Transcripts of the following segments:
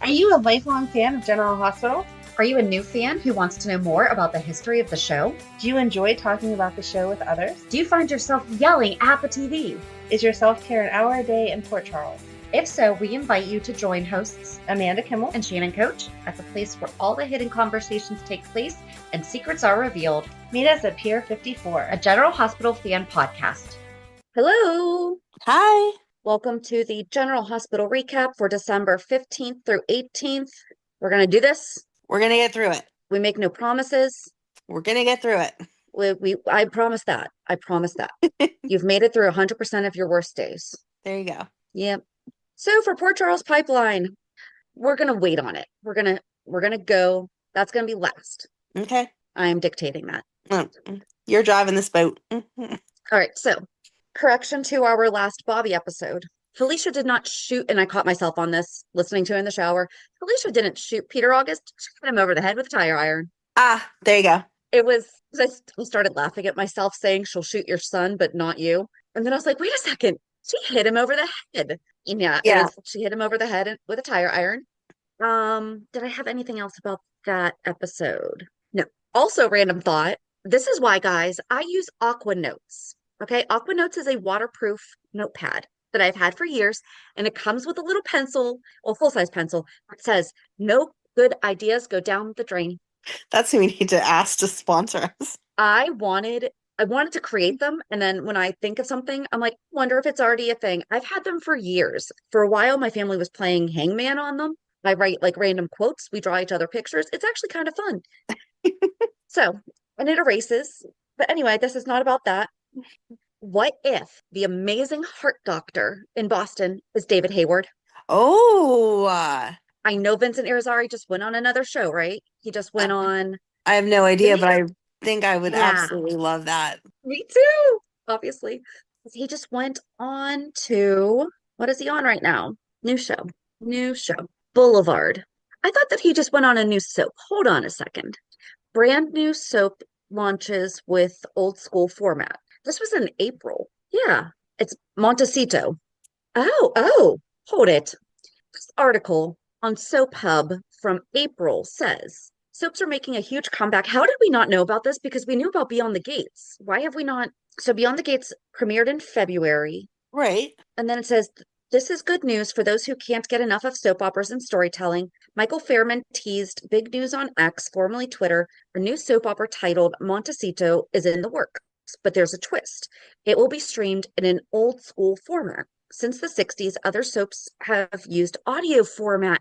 Are you a lifelong fan of General Hospital? Are you a new fan who wants to know more about the history of the show? Do you enjoy talking about the show with others? Do you find yourself yelling at the TV? Is your self-care an hour a day in Port Charles? If so, we invite you to join hosts Amanda Kimmel and Shannon Coach at the place where all the hidden conversations take place and secrets are revealed. Meet us at Pier 54, a General Hospital fan podcast. Hello. Hi. Welcome to the General Hospital recap for December 15th through 18th. We're going to do this. We're going to get through it. We make no promises. We're going to get through it. I promise that. I promise that. You've made it through 100% of your worst days. There you go. Yep. So for Port Charles Pipeline, we're going to wait on it. We're going to go. That's going to be last. Okay. I am dictating that. You're driving this boat. All right. So correction to our last Bobbie episode. Felicia did not shoot, and I caught myself on this listening to her in the shower. Felicia didn't shoot Peter August. She hit him over the head with a tire iron. Ah, there you go. It was, I started laughing at myself saying she'll shoot your son, but not you. And then I was like, wait a second. She hit him over the head. Yeah. She hit him over the head with a tire iron. Did I have anything else about that episode? No. Also, random thought. This is why, guys, I use Aqua Notes. Okay, Aqua Notes is a waterproof notepad that I've had for years, and it comes with a little pencil, or full-size pencil, that says, no good ideas go down the drain. That's who we need to ask to sponsor us. I wanted to create them, and then when I think of something, I'm like, wonder if it's already a thing. I've had them for years. For a while, my family was playing hangman on them. I write like random quotes. We draw each other pictures. It's actually kind of fun. So, and it erases. But anyway, this is not about that. What if the amazing heart doctor in Boston is David Hayward? Oh, I know Vincent Irizarry just went on another show, right? He just went on. I have no idea, but I think I would absolutely love that. Me too, obviously. He just went on to, what is he on right now? New show. Boulevard. I thought that he just went on a new soap. Hold on a second. Brand new soap launches with old school format. This was in April. Yeah, it's Montecito. Oh, hold it. This article on Soap Hub from April says, soaps are making a huge comeback. How did we not know about this? Because we knew about Beyond the Gates. Why have we not? So Beyond the Gates premiered in February. Right. And then it says, this is good news for those who can't get enough of soap operas and storytelling. Michael Fairman teased big news on X, formerly Twitter. A new soap opera titled Montecito is in the works. But there's a twist. It will be streamed in an old school format. Since the 60s, other soaps have used audio format.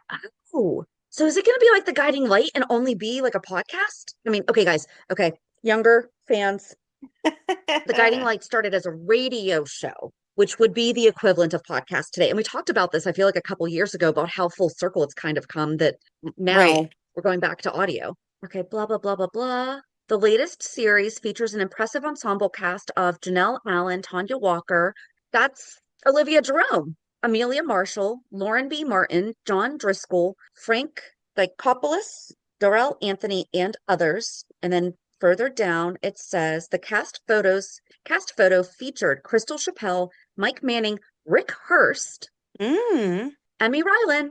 Oh, so is it going to be like The Guiding Light and only be like a podcast? I mean, okay, guys. Okay, younger fans. The Guiding Light started as a radio show, which would be the equivalent of podcast today. And we talked about this, I feel like a couple years ago, about how full circle it's kind of come that now we're going back to audio. Okay, blah, blah, blah, blah, blah. The latest series features an impressive ensemble cast of Janelle Allen, Tanya Walker, that's Olivia Jerome, Amelia Marshall, Lauren B. Martin, John Driscoll, Frank Dikopoulos, Dorel Anthony, and others. And then further down, it says the cast photo featured Crystal Chappelle, Mike Manning, Rick Hurst, Emmy Rylan,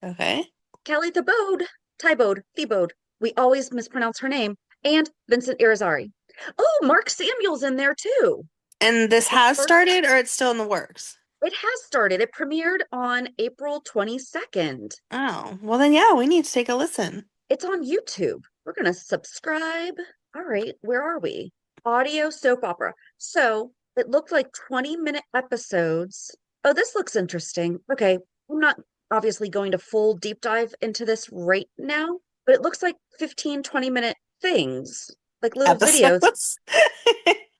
okay, Kelly Thibaud. We always mispronounce her name. And Vincent Irizarry. Oh, Mark Samuel's in there too. And this has started, or it's still in the works? It has started. It premiered on April 22nd. Oh, well then, yeah, we need to take a listen. It's on YouTube. We're going to subscribe. All right, where are we? Audio soap opera. So it looked like 20-minute episodes. Oh, this looks interesting. Okay, I'm not obviously going to full deep dive into this right now, but it looks like 15, 20-minute things, like little videos.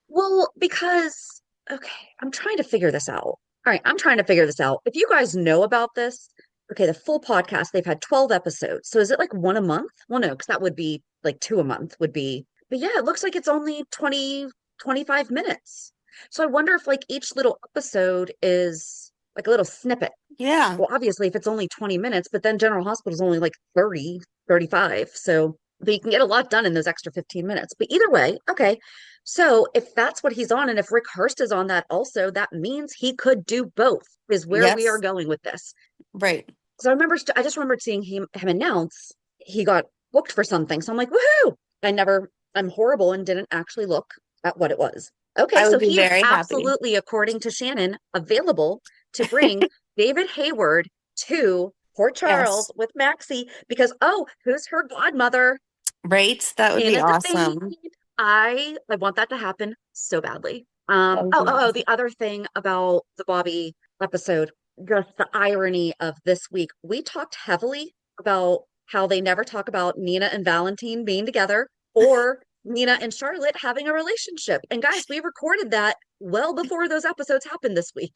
Well, because, okay, I'm trying to figure this out. All right, I'm trying to figure this out. If you guys know about this, okay, the full podcast, they've had 12 episodes. So is it like one a month? Well, no, because that would be like 2 a month would be. But yeah, it looks like it's only 20, 25 minutes. So I wonder if like each little episode is like a little snippet. Yeah. Well, obviously, if it's only 20 minutes, but then General Hospital is only like 30, 35. So but you can get a lot done in those extra 15 minutes. But either way, okay. So if that's what he's on, and if Rick Hurst is on that also, that means he could do both, is where we are going with this. Right. Because I just remembered seeing him announce he got booked for something. So I'm like, woohoo! I'm horrible and didn't actually look at what it was. Okay, I so would be he is very happy. absolutely, according to Shannon, available to bring David Hayward to Port Yes. Charles with Maxie because, oh, who's her godmother? Right? That would be Hannah Devane. awesome. I want that to happen so badly. That would be The awesome. other thing about the Bobbie episode, just the irony of this week. We talked heavily about how they never talk about Nina and Valentine being together or Nina and Charlotte having a relationship. And guys, we recorded that well before those episodes happened this week.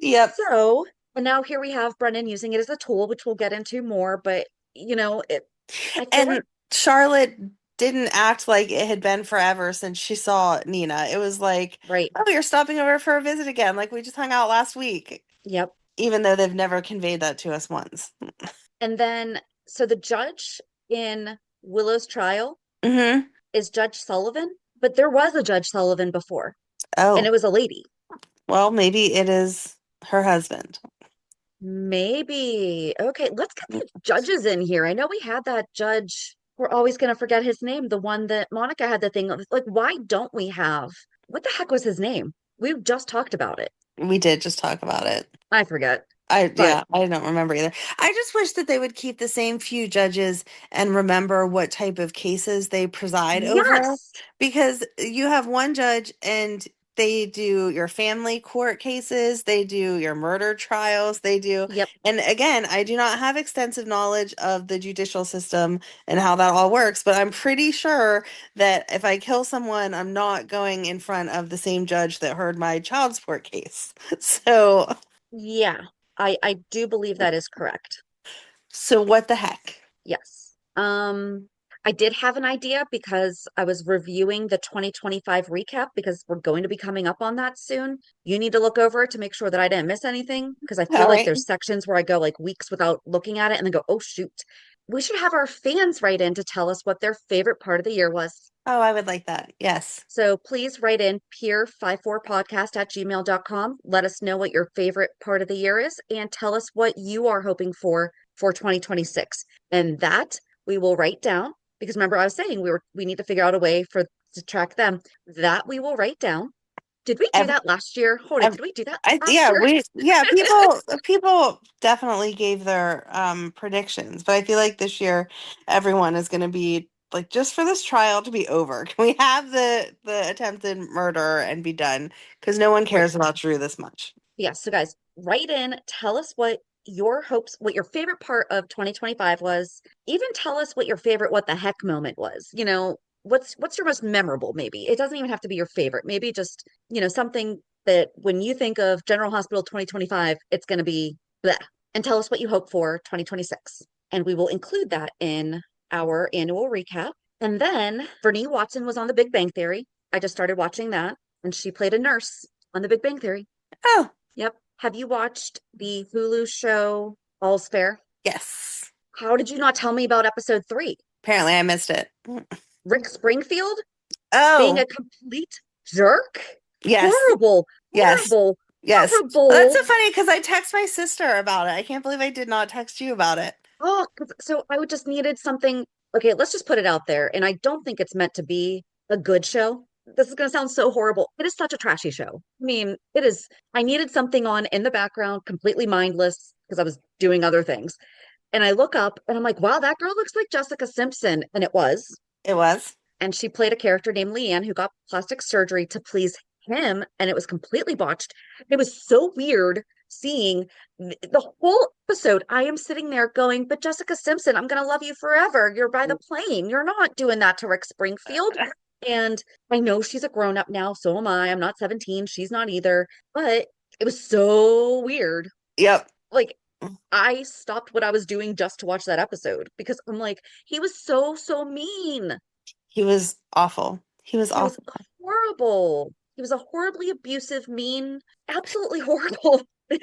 Yep. So, and now here we have Brendan using it as a tool, which we'll get into more, but I feel like And Charlotte didn't act like it had been forever since she saw Nina. It was like, right. oh, you're stopping over for a visit again. Like we just hung out last week, Yep. even though they've never conveyed that to us once. And then, so the judge in Willow's trial Mm-hmm. is Judge Sullivan, but there was a Judge Sullivan before, and Oh, it was a lady. well, maybe it is her husband. Maybe. Okay, let's get the judges in here. I know we had that judge. We're always going to forget his name, the one that Monica had the thing of, like, why don't we have? What the heck was his name? We just talked about it. We did just talk about it. I forget. Yeah, But I don't remember either. I just wish that they would keep the same few judges and remember what type of cases they preside over, yes. because you have one judge and they do your family court cases, they do your murder trials, they do, Yep. and again, I do not have extensive knowledge of the judicial system and how that all works, but I'm pretty sure that if I kill someone, I'm not going in front of the same judge that heard my child support case. So. Yeah. I do believe that is correct. So what the heck? Yes. I did have an idea because I was reviewing the 2025 recap because we're going to be coming up on that soon. You need to look over it to make sure that I didn't miss anything because I feel All like right. there's sections where I go like weeks without looking at it and then go, oh shoot. We should have our fans write in to tell us what their favorite part of the year was. Oh, I would like that. Yes. So please write in peer54podcast@gmail.com. Let us know what your favorite part of the year is and tell us what you are hoping for 2026. And that we will write down because remember I was saying we need to figure out a way to track them. That we will write down. Did we do Ev that last year? Hold on, ev did we do that I last yeah, year? people definitely gave their predictions, but I feel like this year everyone is going to be like, just for this trial to be over. Can we have the attempted murder and be done? Because no one Right. cares about Drew this much. Yeah, so guys, write in, tell us what your favorite part of 2025 was. Even tell us what your favorite what the heck moment was. What's your most memorable maybe? It doesn't even have to be your favorite. Maybe just, something that when you think of General Hospital 2025, it's going to be bleh. And tell us what you hope for 2026. And we will include that in our annual recap. And then Vernee Watson was on The Big Bang Theory. I just started watching that, and she played a nurse on The Big Bang Theory. Oh, Yep. Have you watched the Hulu show All's Fair? yes. How did you not tell me about episode 3? Apparently I missed it. Rick Springfield being a Oh, complete jerk? yes. Horrible, Yes. horrible, Yes. That's horrible. so funny because I text my sister about it. I can't believe I did not text you about it. Oh, so I would just needed something. Okay, let's just put it out there. And I don't think it's meant to be a good show. This is going to sound so horrible. It is such a trashy show. I mean, it is. I needed something on in the background, completely mindless because I was doing other things. And I look up and I'm like, wow, that girl looks like Jessica Simpson. And it was. It was. And she played a character named Leanne who got plastic surgery to please him. And it was completely botched. It was so weird seeing the whole episode. I am sitting there going, but Jessica Simpson, I'm going to love you forever. You're by the plane. You're not doing that to Rick Springfield. And I know she's a grown up now. So am I. I'm not 17. She's not either. But it was so weird. Yep. Like, I stopped what I was doing just to watch that episode because I'm like, he was so, so mean. He was awful. He was He was awful. horrible. He was a horribly abusive, mean, absolutely horrible.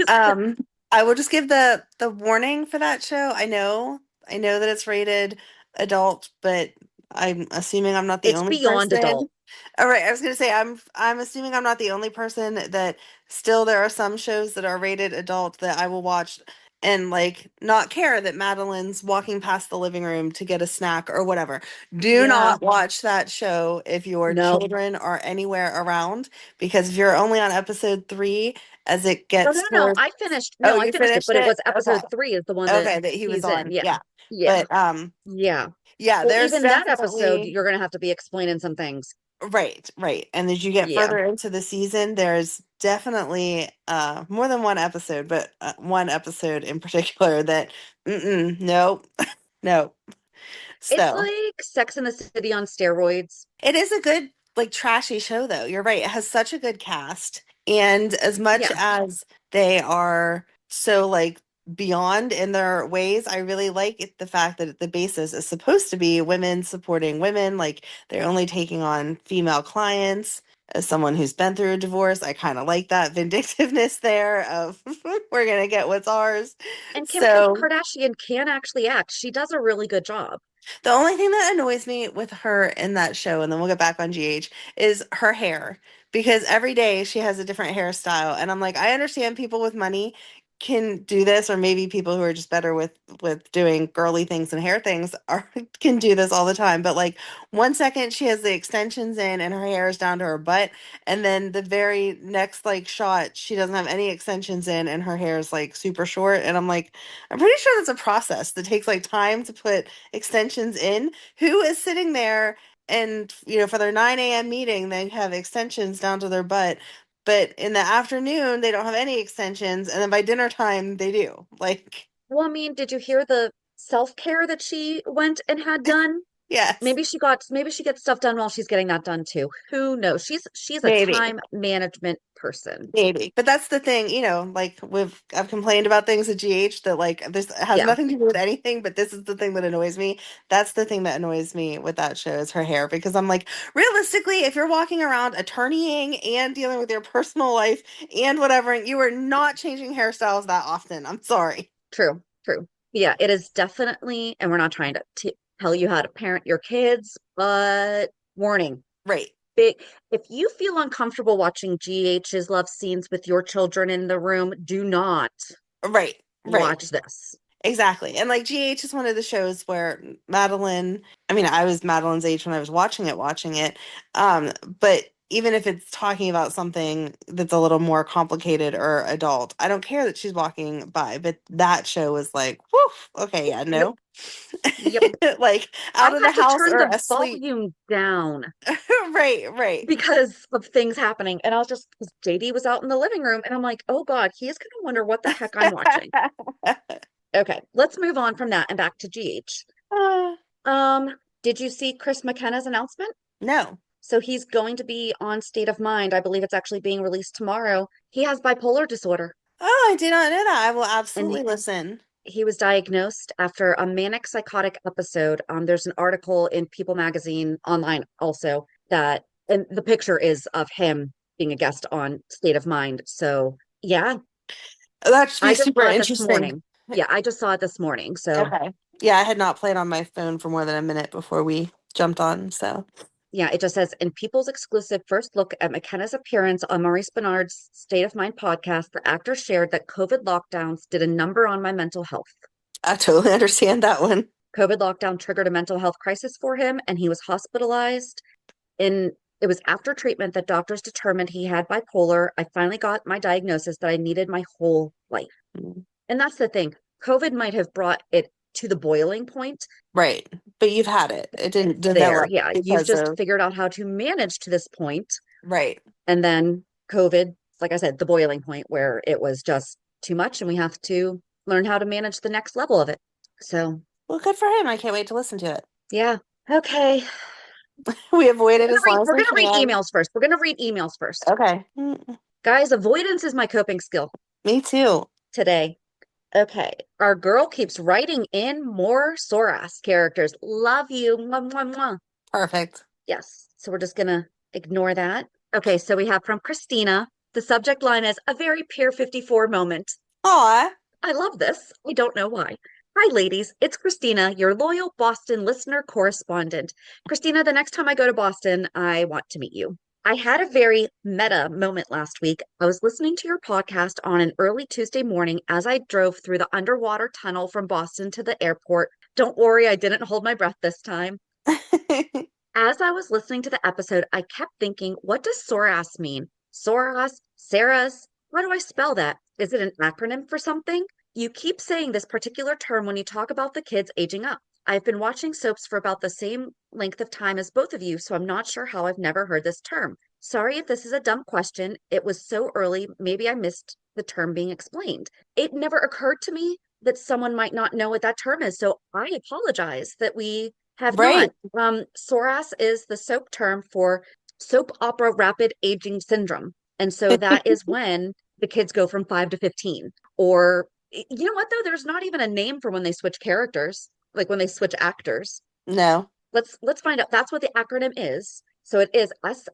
Um, I will just give the warning for that show. I know that it's rated adult, but I'm assuming I'm not the It's only beyond person. adult. All right, I was gonna say I'm assuming I'm not the only person that still there are some shows that are rated adult that I will watch and like not care that Madeline's walking past the living room to get a snack or whatever. Do Yeah. not watch that show if your No. children are anywhere around, because if you're only on episode 3, as it Oh, gets no. towards, I finished. oh, No, I you finished it, finished but it it? was episode 3 is the one that Okay, that he was he's in. on. Yeah. Yeah. Yeah. But Yeah. yeah, Well, there's even that episode, definitely you're going to have to be explaining some things. right, right. And as you get Yeah. further into the season, there's definitely more than one episode, but one episode in particular that nope, nope. It's So like Sex in the City on steroids. it is a good, like, trashy show, though. You're right. It has such a good cast. And as much Yeah. as they are so, like, beyond in their ways, I really like the fact that the basis is supposed to be women supporting women. Like, they're only taking on female clients. As someone who's been through a divorce, I kind of like that vindictiveness there of we're going to get what's ours. And Kim So Kardashian can actually act. She does a really good job. the only thing that annoys me with her in that show, and then we'll get back on GH, is her hair. Because every day she has a different hairstyle. And I'm like, I understand people with money can do this, or maybe people who are just better with doing girly things and hair things are can do this all the time. But like 1 second she has the extensions in and her hair is down to her butt. And then the very next like shot, she doesn't have any extensions in and her hair is like super short. And I'm like, I'm pretty sure that's a process that takes like time to put extensions in. Who is sitting there and, for their 9 a.m. meeting, they have extensions down to their butt, but in the afternoon, they don't have any extensions. And then by dinner time, they do. Like, Well, I mean, did you hear the self-care that she went and had done? yes, Maybe she gets stuff done while she's getting that done too. Who knows? She's a maybe. time management person. Maybe. But that's the thing, like I've complained about things at GH that like this has Yeah, nothing to do with anything, but this is the thing that annoys me. That's the thing that annoys me with that show is her hair, because I'm like, realistically, if you're walking around attorneying and dealing with your personal life and whatever, you are not changing hairstyles that often. I'm sorry. true, true. Yeah, it is definitely, and we're not trying to tell you how to parent your kids, but warning. Right. Big, if you feel uncomfortable watching GH's love scenes with your children in the room, do not Right. Right. watch this. Exactly. And like GH is one of the shows where Madeline, I mean, I was Madeline's age when I was watching it. But even if it's talking about something that's a little more complicated or adult, I don't care that she's walking by, but that show was like, woof, okay, yeah, Yep, no. yep. Like I out of the had to house turn or the asleep. volume down Right, right. because of things happening. And I was just, because JD was out in the living room, and I'm like, oh God, he is going to wonder what the heck I'm watching. Okay, let's move on from that and back to GH. Uh, Did you see Chris McKenna's announcement? no. So he's going to be on State of Mind. I believe it's actually being released tomorrow. He has bipolar disorder, Oh, I did not know that. I will and absolutely listen. he was diagnosed after a manic psychotic episode. There's an article in People magazine online also that, and the picture is of him being a guest on State of Mind. So yeah, That should be I just super saw it this interesting. morning. Yeah, I just saw it this morning. So Okay. Yeah, I had not played on my phone for more than a minute before we jumped on, so. yeah, it just says in People's exclusive first look at McKenna's appearance on Maurice Bernard's State of Mind podcast, the actor shared that COVID lockdowns did a number on my mental health. I totally understand that one. COVID lockdown triggered a mental health crisis for him, and he was hospitalized. And it was after treatment that doctors determined he had bipolar. I finally got my diagnosis that I needed my whole life. Mm. And that's the thing. COVID might have brought it to the boiling point. Right. But you've had it. It didn't There, develop yeah. You've because just of figured out how to manage to this point. right. And then COVID, like I said, the boiling point where it was just too much and we have to learn how to manage the next level of it. So, Well, good for him. I can't wait to listen to it. yeah. Okay. We avoided as long as We're we gonna read can. emails first. We're gonna read emails first. Okay. Guys, avoidance is my coping skill Me too. today. Okay. Our girl keeps writing in more SORAS characters. Love you. Mwah, mwah, mwah. Perfect. Yes. So we're just gonna ignore that. Okay, so we have from Kristina. The subject line is a very Pier 54 moment. Aw. I love this. I don't know why. Hi, ladies. It's Kristina, your loyal Boston listener correspondent. Kristina, the next time I go to Boston, I want to meet you. I had a very meta moment last week. I was listening to your podcast on an early Tuesday morning as I drove through the underwater tunnel from Boston to the airport. Don't worry, I didn't hold my breath this time. As I was listening to the episode, I kept thinking, what does SORAS mean? SORAS? SARAS? How do I spell that? Is it an acronym for something? You keep saying this particular term when you talk about the kids aging up. I've been watching soaps for about the same length of time as both of you, so I'm not sure how I've never heard this term. Sorry if this is a dumb question. It was so early, maybe I missed the term being explained. It never occurred to me that someone might not know what that term is, so I apologize that we have Right. not. SORAS is the soap term for soap opera rapid aging syndrome. And so that is when the kids go from 5 to 15. Or, you know what, though? There's not even a name for when they switch characters, like when they switch actors. No. Let's find out. That's what the acronym is. So it is SORAS,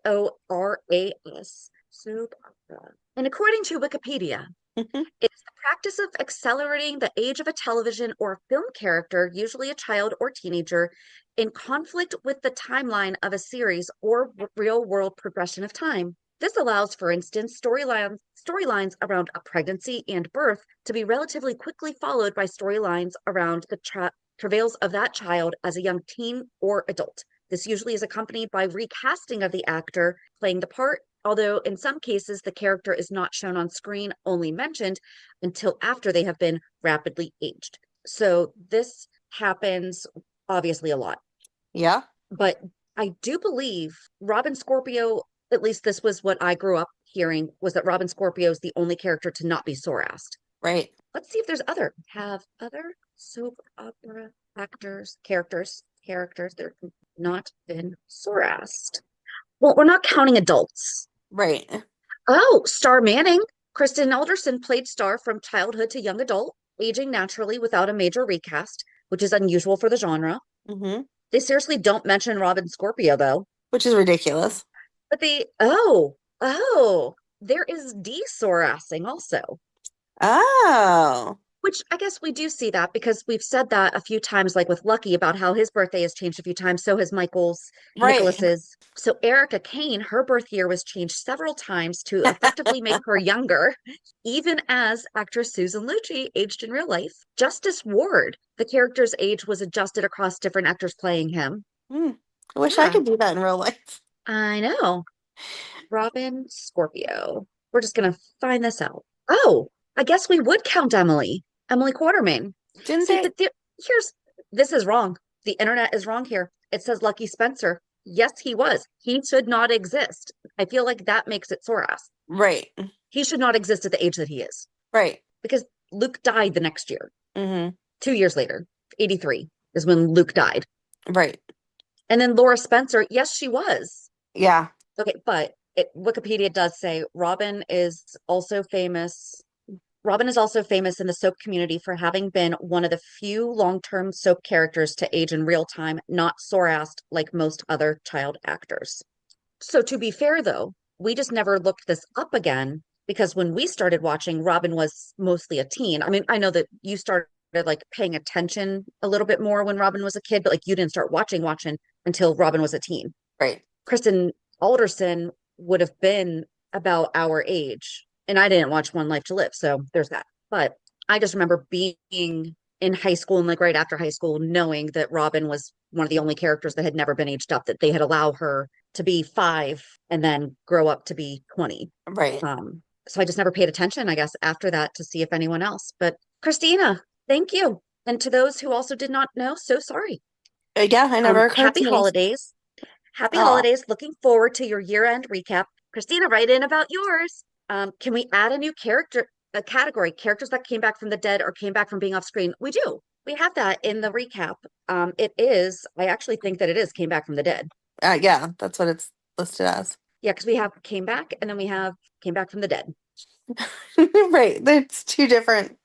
soap opera. And according to Wikipedia, it's the practice of accelerating the age of a television or film character, usually a child or teenager, in conflict with the timeline of a series or real world progression of time. This allows, for instance, storylines around a pregnancy and birth to be relatively quickly followed by storylines around the travails of that child as a young teen or adult. This usually is accompanied by recasting of the actor playing the part, although in some cases the character is not shown on screen, only mentioned until after they have been rapidly aged. So this happens obviously a lot. Yeah. But I do believe Robin Scorpio, at least this was what I grew up hearing, was that Robin Scorpio is the only character to not be SORASed. Right. Let's see if there's have other soap opera characters that have not been SORASed. Well, we're not counting adults. Right. Oh, Star Manning. Kristen Alderson played Star from childhood to young adult, aging naturally without a major recast, which is unusual for the genre. Mm-hmm. They seriously don't mention Robin Scorpio, though. Which is ridiculous. But there is de-Sorasing also. Oh. Which I guess we do see that because we've said that a few times, like with Lucky, about how his birthday has changed a few times. So has Right. Nicholas's. So Erica Kane, her birth year was changed several times to effectively make her younger, even as actress Susan Lucci aged in real life. Justice Ward, the character's age was adjusted across different actors playing him. I wish I could do that in real life. I know. Robin Scorpio. We're just going to find this out. Oh, I guess we would count Emily Quartermain. Didn't See, they? this is wrong. The internet is wrong here. It says Lucky Spencer. Yes, he was. He should not exist. I feel like that makes it SORAS. Right. He should not exist at the age that he is. Right. Because Luke died the next year. Mm-hmm. 2 years later, 83 is when Luke died. Right. And then Laura Spencer, yes, she was. Yeah. Okay, but Wikipedia does say Robin is also famous in the soap community for having been one of the few long-term soap characters to age in real time, not SORASed like most other child actors. So to be fair, though, we just never looked this up again because when we started watching, Robin was mostly a teen. I mean, I know that you started like paying attention a little bit more when Robin was a kid, but like you didn't start watching until Robin was a teen. Right. Kristen Alderson would have been about our age. And I didn't watch One Life to Live, so there's that. But I just remember being in high school and like right after high school, knowing that Robin was one of the only characters that had never been aged up, that they had allowed her to be 5 and then grow up to be 20. Right. So I just never paid attention, I guess, after that to see if anyone else. But Kristina, thank you. And to those who also did not know, so sorry. Yeah, I never occurred happy to me. holidays. Happy holidays. Looking forward to your year-end recap. Kristina, write in about yours. Can we add a new category, characters that came back from the dead or came back from being off screen? We do. We have that in the recap. I actually think that it is came back from the dead. Yeah, that's what it's listed as. Yeah, because we have came back and then we have came back from the dead. Right. It's 2 different.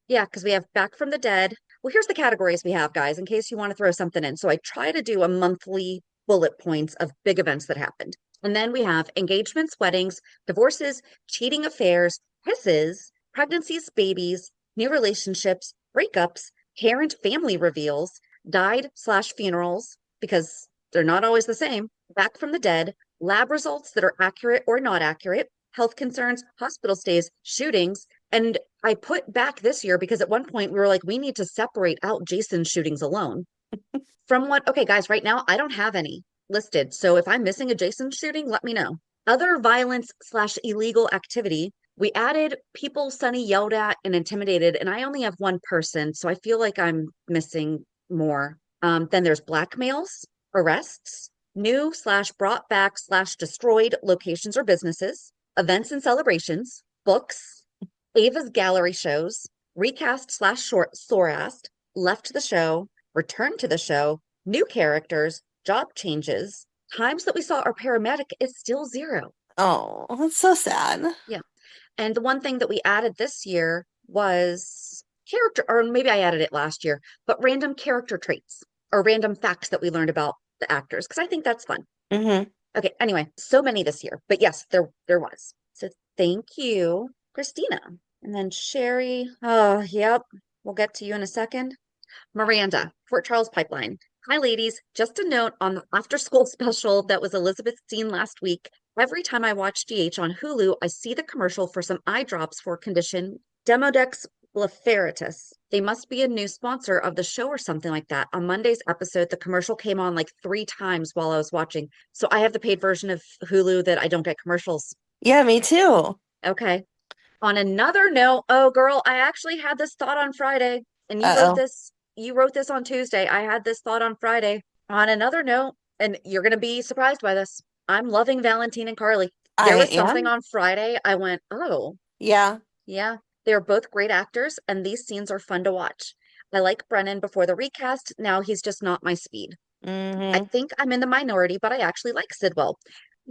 Yeah, because we have back from the dead. Well, here's the categories we have, guys, in case you want to throw something in. So I try to do a monthly bullet points of big events that happened. And then we have engagements, weddings, divorces, cheating affairs, kisses, pregnancies, babies, new relationships, breakups, parent family reveals, died/funerals, because they're not always the same, back from the dead, lab results that are accurate or not accurate, health concerns, hospital stays, shootings. And I put back this year because at one point we were like, we need to separate out Jason's shootings alone. From what, okay, guys, right now I don't have any listed. So if I'm missing a Jason shooting, let me know. Other violence / illegal activity. We added people Sunny yelled at and intimidated, and I only have one person, so I feel like I'm missing more. Then there's blackmails, arrests, new / brought back / destroyed locations or businesses, events and celebrations, books, Ava's gallery shows, recast / short SORAS, left the show, returned to the show, new characters, job changes, times that we saw our paramedic is still 0. Oh, that's so sad. Yeah. And the one thing that we added this year was character, or maybe I added it last year, but random character traits or random facts that we learned about the actors, because I think that's fun. Mm-hmm. Okay, anyway, so many this year. But yes, there was. So thank you, Kristina. And then Sherry. Oh, yep. We'll get to you in a second. Miranda, Fort Charles Pipeline. Hi, ladies. Just a note on the after school special that was Elizabeth's scene last week. Every time I watch GH on Hulu, I see the commercial for some eye drops for condition Demodex blepharitis. They must be a new sponsor of the show or something like that. On Monday's episode, the commercial came on like 3 times while I was watching. So I have the paid version of Hulu that I don't get commercials. Yeah, me too. Okay. On another note, oh girl, I actually had this thought on Friday, and you wrote this. You wrote this on Tuesday. I had this thought on Friday. On another note, and you're gonna be surprised by this. I'm loving Valentine and Carly. There was something on Friday. I went, oh, yeah. They're both great actors, and these scenes are fun to watch. I like Brennan before the recast. Now he's just not my speed. I think I'm in the minority, but I actually like Sidwell.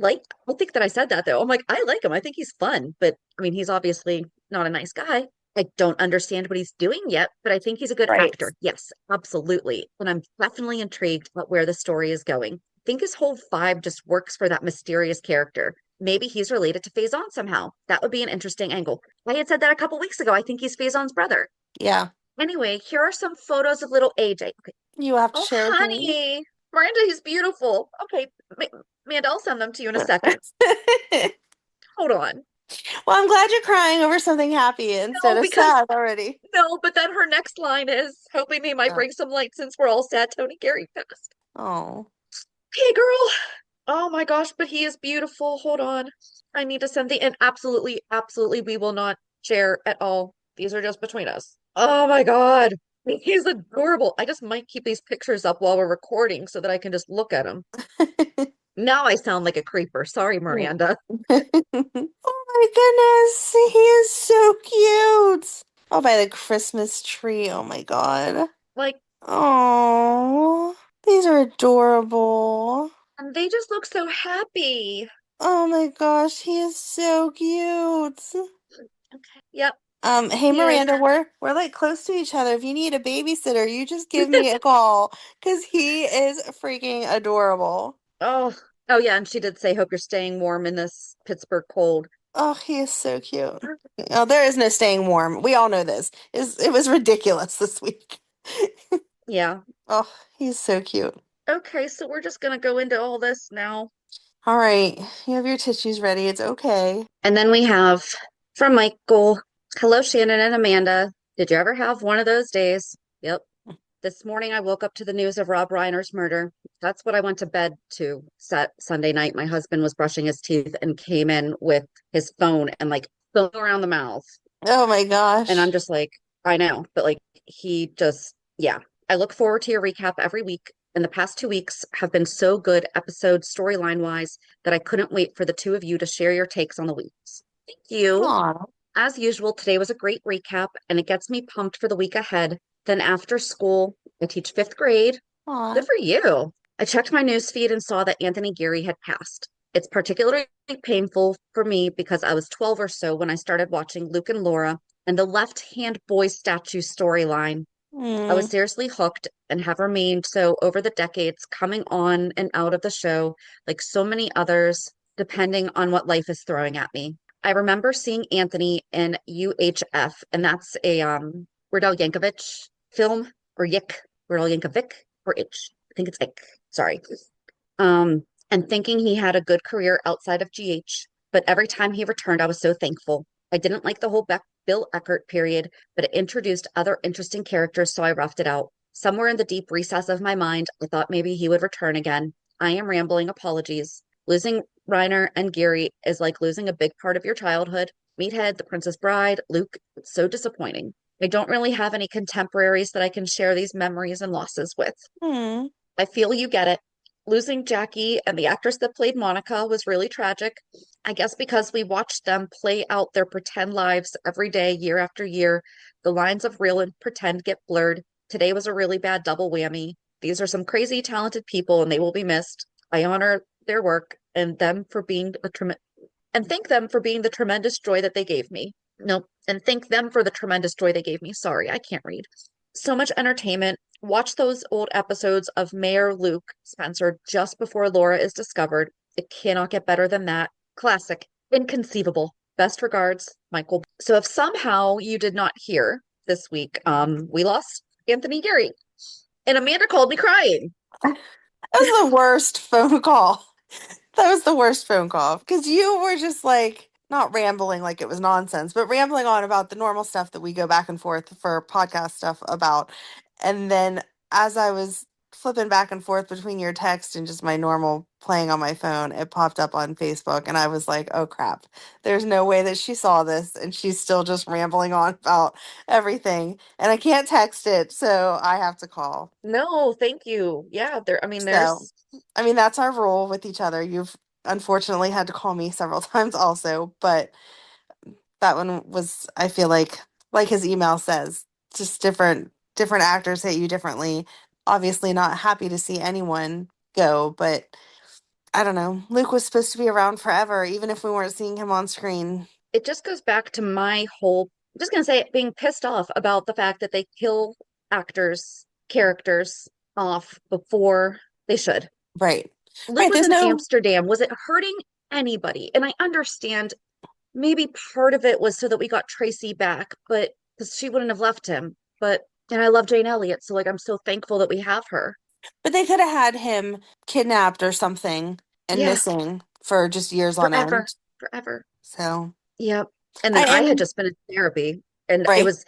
I think that I said that though. I'm like, I like him. I think he's fun, but I mean, he's obviously not a nice guy. I don't understand what he's doing yet, but I think he's a good actor. Yes, absolutely. And I'm definitely intrigued about where the story is going. I think his whole vibe just works for that mysterious character. Maybe he's related to Faison somehow. That would be an interesting angle. I had said that a couple weeks ago. I think he's Faison's brother. Yeah. Anyway, here are some photos of little AJ. Okay. You have to share with me. Honey, Miranda, he's beautiful. Okay, Amanda, I'll send them to you in a second. Hold on. Well, I'm glad you're crying over something happy instead of sad already. No, but then her next line is, hoping they might bring some light since we're all sad Tony Geary passed. Oh. Hey, girl. Oh my gosh, but he is beautiful. Hold on. I need to send and absolutely, we will not share at all. These are just between us. Oh my God. He's adorable. I just might keep these pictures up while we're recording so that I can just look at him. Now I sound like a creeper. Sorry, Miranda. Oh my goodness. He is so cute. Oh, by the Christmas tree. Oh my God. Oh, these are adorable. And they just look so happy. Oh my gosh, he is so cute. Okay. Yep. Hey Miranda, we're like close to each other. If you need a babysitter, you just give me a call because he is freaking adorable. Oh yeah, and she did say, hope you're staying warm in this Pittsburgh cold. Oh, he is so cute. Oh, there is no staying warm. We all know this. It was ridiculous this week. Yeah. Oh, he's so cute. Okay, so we're just gonna go into all this now. All right, you have your tissues ready. It's okay. And then we have from Michael, hello, Shannon and Amanda. Did you ever have one of those days? Yep. This morning I woke up to the news of Rob Reiner's murder. That's what I went to bed to Sunday night. My husband was brushing his teeth and came in with his phone and like phone around the mouth. Oh my gosh. And I'm just like, I know, but like he just, yeah. I look forward to your recap every week. And the past 2 weeks have been so good episode storyline wise that I couldn't wait for the two of you to share your takes on the weeks. Thank you. Aww. As usual, today was a great recap and it gets me pumped for the week ahead. Then after school, I teach 5th grade. Aww. Good for you. I checked my newsfeed and saw that Anthony Geary had passed. It's particularly painful for me because I was 12 or so when I started watching Luke and Laura and the left-hand boy statue storyline. I was seriously hooked and have remained so over the decades, coming on and out of the show like so many others, depending on what life is throwing at me. I remember seeing Anthony in UHF, and that's a Weird Al Yankovic film, or Yick, Weird Al Yankovic, or Itch. I think it's Ick. Sorry. And and thinking he had a good career outside of GH. But every time he returned, I was so thankful. I didn't like the whole Bill Eckert period, but it introduced other interesting characters, so I roughed it out. Somewhere in the deep recess of my mind, I thought maybe he would return again. I am rambling, apologies. Losing Reiner and Geary is like losing a big part of your childhood. Meathead, The Princess Bride, Luke, it's so disappointing. I don't really have any contemporaries that I can share these memories and losses with. Hmm. I feel you get it. Losing Jackie and the actress that played Monica was really tragic. I guess because we watched them play out their pretend lives every day, year after year, the lines of real and pretend get blurred. Today was a really bad double whammy. These are some crazy talented people and they will be missed. I honor their work and them for being and thank them for being the tremendous joy that they gave me. Nope. And thank them for the tremendous joy they gave me. Sorry, I can't read. So much entertainment. Watch those old episodes of Mayor Luke Spencer just before Laura is discovered. It cannot get better than that. Classic. Inconceivable. Best regards, Michael. So if somehow you did not hear this week, we lost Anthony Geary. And Amanda called me crying. That was the worst phone call. That was the worst phone call because you were just like not rambling like it was nonsense, but rambling on about the normal stuff that we go back and forth for podcast stuff about. And then as I was flipping back and forth between your text and just my normal playing on my phone, it popped up on Facebook and I was like, oh crap, there's no way that she saw this and she's still just rambling on about everything. And I can't text it, so I have to call. No, thank you. Yeah, So, I mean, that's our rule with each other. You've unfortunately had to call me several times also, but that one was, I feel like his email says, just different actors hit you differently. Obviously not happy to see anyone go, but I don't know. Luke was supposed to be around forever, even if we weren't seeing him on screen. it just goes back to my whole, I'm just gonna say it, being pissed off about the fact that they kill actors, characters off before they should. Right. Luke Right. was There's in no, Amsterdam. Was it hurting anybody? And I understand maybe part of it was so that we got Tracy back, but because she wouldn't have left him. But and I love Jane Elliott, so like I'm so thankful that we have her. but they could have had him kidnapped or something and Yeah, missing for just years on forever, end. forever. So, Yep. And then I I had mean, just been in therapy and it right. was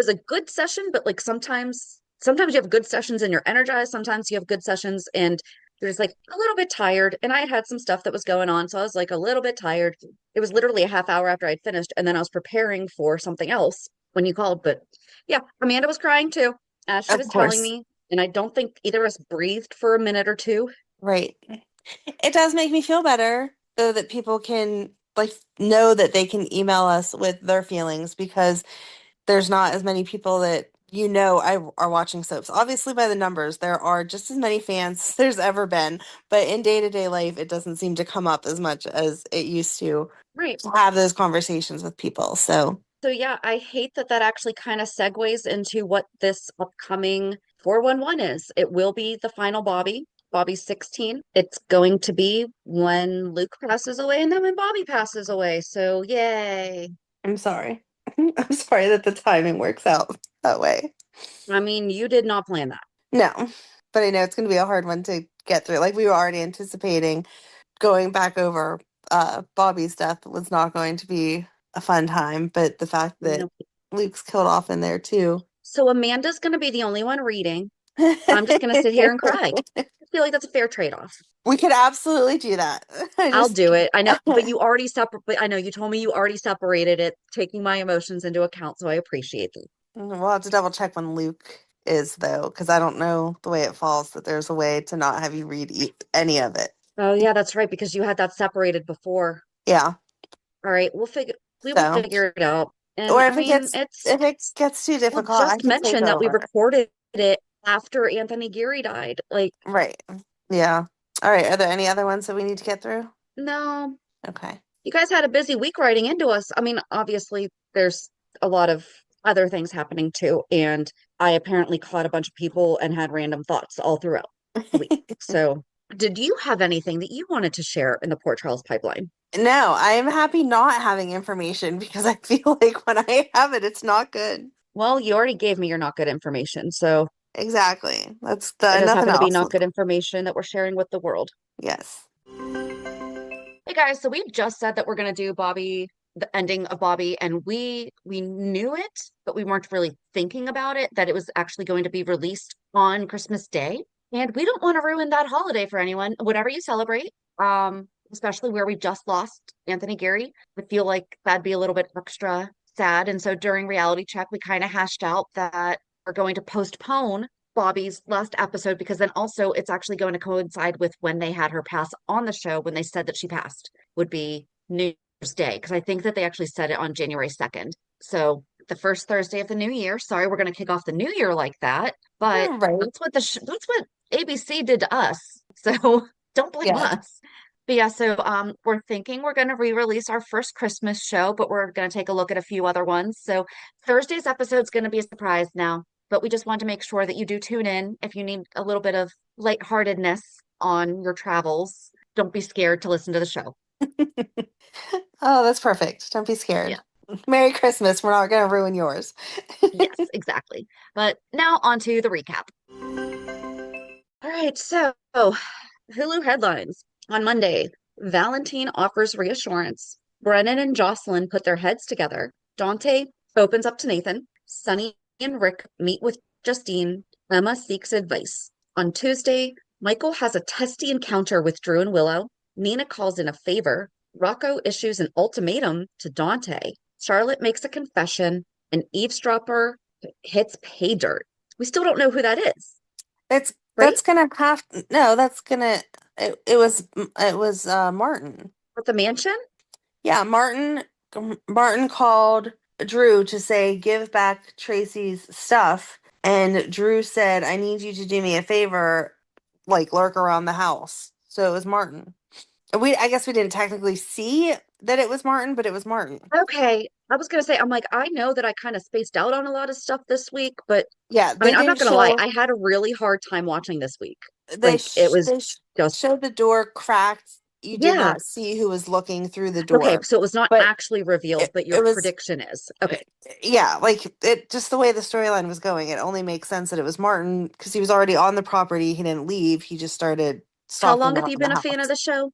a good session, but like sometimes you have good sessions and you're energized, sometimes you have good sessions and you're just like a little bit tired. And I had some stuff that was going on, so I was like a little bit tired. It was literally a half hour after I'd finished and then I was preparing for something else when you called. But yeah, Amanda was crying too, as she Of was telling course. me, and I don't think either of us breathed for a minute or two. Right. It does make me feel better though that people can like know that they can email us with their feelings because there's not as many people that I are watching soaps. Obviously by the numbers, there are just as many fans as there's ever been, but in day-to-day life it doesn't seem to come up as much as it used Right. to have those conversations with people. So, So yeah, I hate that that actually kind of segues into what this upcoming 411 is. It will be the final Bobbie. Bobbie's 16. It's going to be when Luke passes away and then when Bobbie passes away. So yay. I'm sorry. I'm sorry that the timing works out that way. I mean, you did not plan that. No, but I know it's going to be a hard one to get through. Like we were already anticipating going back over Bobbie's death was not going to be a fun time, but the fact that Nope. Luke's killed off in there too. So Amanda's going to be the only one reading. I'm just going to sit here and cry. I feel like that's a fair trade-off. We could absolutely do that. I I'll just do it. I know, but you already but I know you told me you already separated it, taking my emotions into account, so I appreciate that. we'll have to double check when Luke is though, because I don't know the way it falls that there's a way to not have you read any of it. Oh yeah, that's right, because you had that separated before. Yeah. All right, we will So, figure it out. And or I mean, if it gets too we'll difficult, I just can take mention that we over. recorded it after Anthony Geary died. Like, Right. Yeah. All right. Are there any other ones that we need to get through? no, Okay. you guys had a busy week writing into us. I mean, obviously, there's a lot of other things happening too. And I apparently caught a bunch of people and had random thoughts all throughout the week. So, did you have anything that you wanted to share in the Port Charles pipeline? No, I am happy not having information because I feel like when I have it, it's not good. Well, you already gave me your not good information. So, Exactly. That's it does nothing happen to be else. not good information that we're sharing with the world. Yes. guys, so we just said that we're gonna do Bobbie, the ending of Bobbie, and we knew it, but we weren't really thinking about it, that it was actually going to be released on Christmas Day. And we don't want to ruin that holiday for anyone, whatever you celebrate. Especially where we just lost Anthony Geary. I feel like that'd be a little bit extra sad. And so during reality check, we kind of hashed out that we're going to postpone Bobbie's last episode because then also it's actually going to coincide with when they had her pass on the show, when they said that she passed, would be New Year's Day. Because I think that they actually said it on January 2nd. So the first Thursday of the new year. Sorry, we're going to kick off the new year like that, but Right. that's what ABC did to us. So don't blame Yeah. us. But yeah, so we're thinking we're going to re-release our first Christmas show, but we're going to take a look at a few other ones. So Thursday's episode is going to be a surprise now, but we just want to make sure that you do tune in if you need a little bit of lightheartedness on your travels. Don't be scared to listen to the show. Oh, that's perfect. Don't be scared. Yeah. Merry Christmas. We're not going to ruin yours. Yes, exactly. But now on to the recap. All right, so Hulu headlines. On Monday, Valentine offers reassurance. Brennan and Jocelyn put their heads together. Dante opens up to Nathan. Sunny and Rick meet with Justine. Emma seeks advice. On Tuesday, Michael has a testy encounter with Drew and Willow. Nina calls in a favor. Rocco issues an ultimatum to Dante. Charlotte makes a confession. An eavesdropper hits pay dirt. We still don't know who that is. It's Right? that's gonna have no, that's gonna it was Martin. At the mansion? Yeah, Martin called Drew to say give back Tracy's stuff, and Drew said, I need you to do me a favor, like lurk around the house. So it was Martin. I guess we didn't technically see that it was Martin, but it was Martin. Okay. I was gonna say, I'm like, I know that I kind of spaced out on a lot of stuff this week, but Yeah, I mean, I'm not gonna lie, I had a really hard time watching this week. Like it was just showed the door cracked. You did yeah. not see who was looking through the Okay, door. so it was not But actually revealed, but your it was prediction is. Okay. yeah, like it just the way the storyline was going, it only makes sense that it was Martin because he was already on the property. He didn't leave. He just started How stalking long have around you the been a fan of house. the show?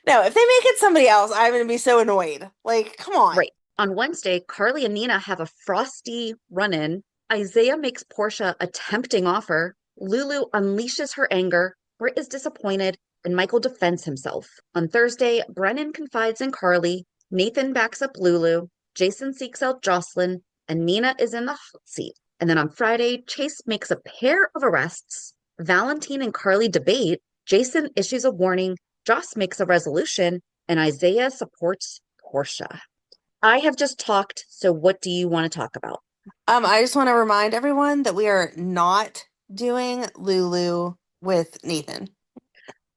No, if they make it somebody else, I'm gonna be so annoyed. Like, come on. Right. On Wednesday, Carly and Nina have a frosty run-in. Isaiah makes Portia a tempting offer. Lulu unleashes her anger. Britt is disappointed, and Michael defends himself. On Thursday, Brennan confides in Carly. Nathan backs up Lulu. Jason seeks out Jocelyn, and Nina is in the hot seat. And then on Friday, Chase makes a pair of arrests. Valentine and Carly debate. Jason issues a warning. Joss makes a resolution, and Isaiah supports Portia. I have just talked, so what do you want to talk about? I just want to remind everyone that we are not doing Lulu with Nathan.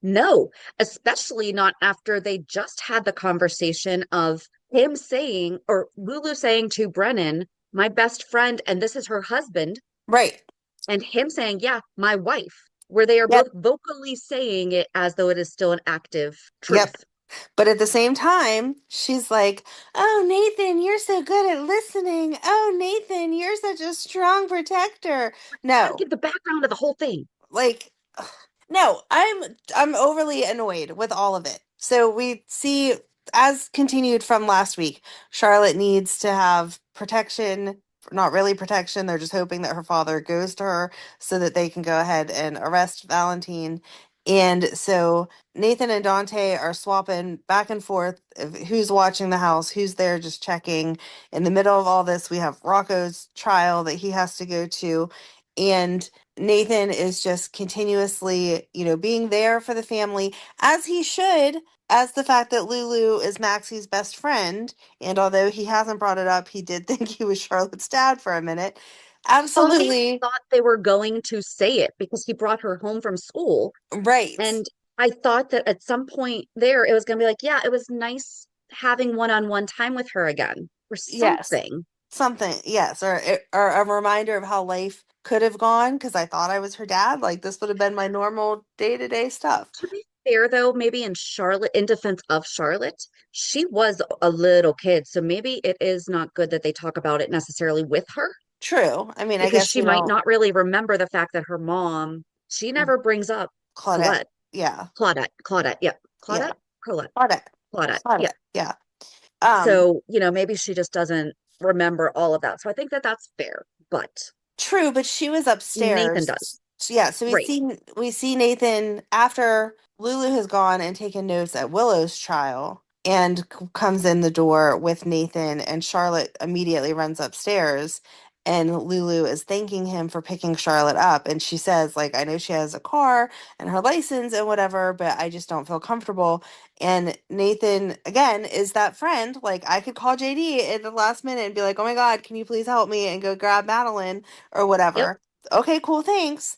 No, especially not after they just had the conversation of him saying, or Lulu saying to Brennan, my best friend, and this is her husband. Right. And him saying, yeah, my wife, where they are Yep. both vocally saying it as though it is still an active truth. Yep. But at the same time, she's like, oh, Nathan, you're so good at listening. Oh, Nathan, you're such a strong protector. No, Give the background of the whole thing. like, no, I'm overly annoyed with all of it. So we see, as continued from last week, Charlotte needs to have protection. Not really protection. They're just hoping that her father goes to her so that they can go ahead and arrest Valentine. And so Nathan and Dante are swapping back and forth of who's watching the house, who's there just checking. In the middle of all this, we have Rocco's trial that he has to go to. And Nathan is just continuously, being there for the family as he should, as the fact that Lulu is Maxie's best friend. And although he hasn't brought it up, he did think he was Charlotte's dad for a minute. Absolutely. I thought they were going to say it because he brought her home from school. Right. And I thought that at some point there, it was going to be like, yeah, it was nice having one-on-one time with her again or something. Yes. Something, yes. Or a reminder of how life could have gone because I thought I was her dad. Like this would have been my normal day-to-day stuff. To be fair, though, maybe in defense of Charlotte, she was a little kid. So maybe it is not good that they talk about it necessarily with her. True. I mean, I Because guess she might not really remember the fact that her mom, she never brings up Claudette. Yeah. Claudette. Yep. Claudette. Colette. Claudette. Claudette. Yeah. Claudette. Yeah. Um, So, maybe she just doesn't remember all of that. So I think that that's fair, but True, but she was Nathan upstairs. does. Yeah, so Right. we see Nathan after Lulu has gone and taken notes at Willow's trial and comes in the door with Nathan, and Charlotte immediately runs upstairs, and Lulu is thanking him for picking Charlotte up, and she says, like, I know she has a car and her license and whatever, but I just don't feel comfortable. And Nathan, again, is that friend. Like, I could call JD at the last minute and be like, oh my God, can you please help me, and go grab Madeline or Yep. whatever. Okay, cool, thanks.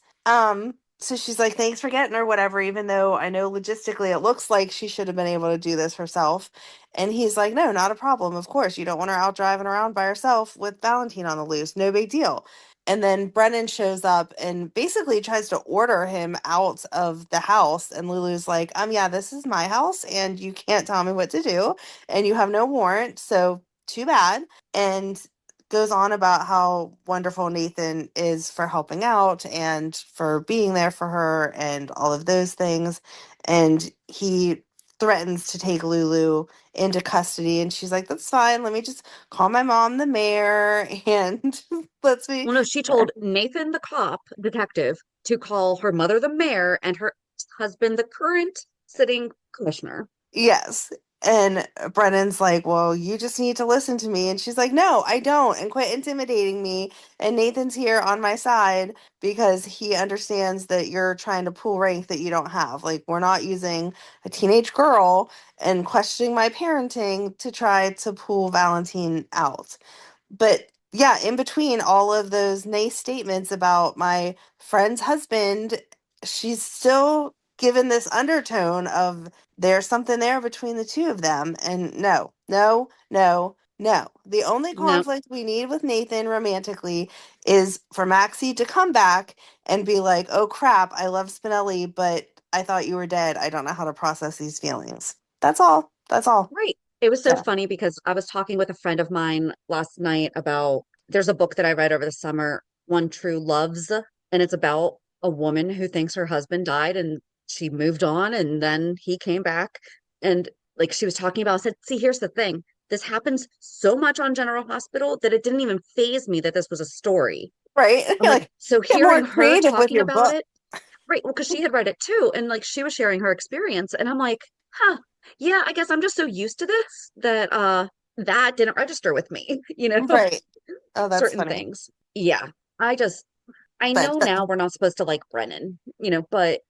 So she's like, thanks for getting her, whatever, even though I know logistically it looks like she should have been able to do this herself. And he's like, no, not a problem. Of course, you don't want her out driving around by herself with Valentine on the loose. No big deal. And then Brennan shows up and basically tries to order him out of the house. And Lulu's like, yeah, this is my house and you can't tell me what to do. And you have no warrant. So too bad. And goes on about how wonderful Nathan is for helping out and for being there for her and all of those things. And he threatens to take Lulu into custody. And she's like, that's fine. Let me just call my mom, the mayor, and let's me. Well, no, she told Nathan, the cop detective, to call her mother, the mayor, and her husband, the current sitting commissioner. Yes. And Brennan's like, well, you just need to listen to me. And she's like, no, I don't. And quit intimidating me. And Nathan's here on my side because he understands that you're trying to pull rank that you don't have. Like, we're not using a teenage girl and questioning my parenting to try to pull Valentine out. But yeah, in between all of those nice statements about my friend's husband, she's still given this undertone of there's something there between the two of them. And no, no, no, no. The only No, conflict we need with Nathan romantically is for Maxie to come back and be like, oh crap, I love Spinelli, but I thought you were dead. I don't know how to process these feelings. That's all. That's all. right. It was so Yeah. funny because I was talking with a friend of mine last night about there's a book that I read over the summer, One True Loves, and it's about a woman who thinks her husband died and she moved on and then he came back. And like she was talking about, I said, see, here's the thing. This happens so much on General Hospital that it didn't even faze me that this was a story. Right. I'm You're like, like, so get more hearing her creative with talking your about book. it, right? Well, because she had read it too, and like she was sharing her experience, and I'm like, huh, yeah, I guess I'm just so used to this that that didn't register with me, Right. Oh, that's certain funny. things. Yeah, I just I But know now we're not supposed to like Brennan, but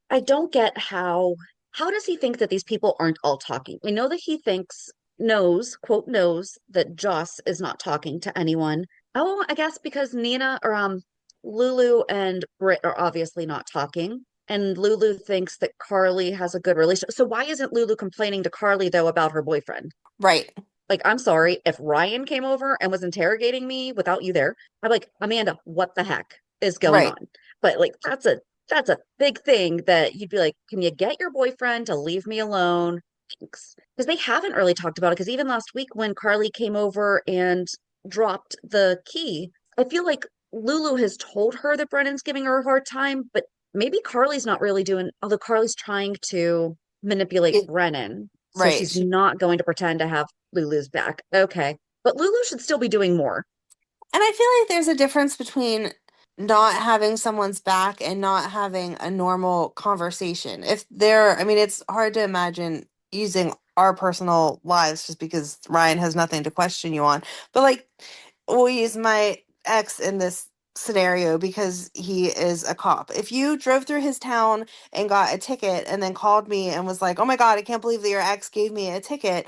I don't get how does he think that these people aren't all talking? I know that he knows, quote, knows that Joss is not talking to anyone. Oh, I guess because Nina or Lulu and Britt are obviously not talking. And Lulu thinks that Carly has a good relationship. So why isn't Lulu complaining to Carly though about her boyfriend? right. Like, I'm sorry, if Ryan came over and was interrogating me without you there, I'm like, Amanda, what the heck is going Right. on? But like that's a big thing that you'd be like, can you get your boyfriend to leave me alone? Thanks. Because they haven't really talked about it. Because even last week when Carly came over and dropped the key, I feel like Lulu has told her that Brennan's giving her a hard time, but maybe Carly's not really doing, although Carly's trying to manipulate It, Brennan. So right. she's not going to pretend to have Lulu's back. Okay. But Lulu should still be doing more. And I feel like there's a difference between not having someone's back and not having a normal conversation. I mean, it's hard to imagine using our personal lives just because Ryan has nothing to question you on. But like, we'll use my ex in this scenario because he is a cop. If you drove through his town and got a ticket and then called me and was like, oh my God, I can't believe that your ex gave me a ticket,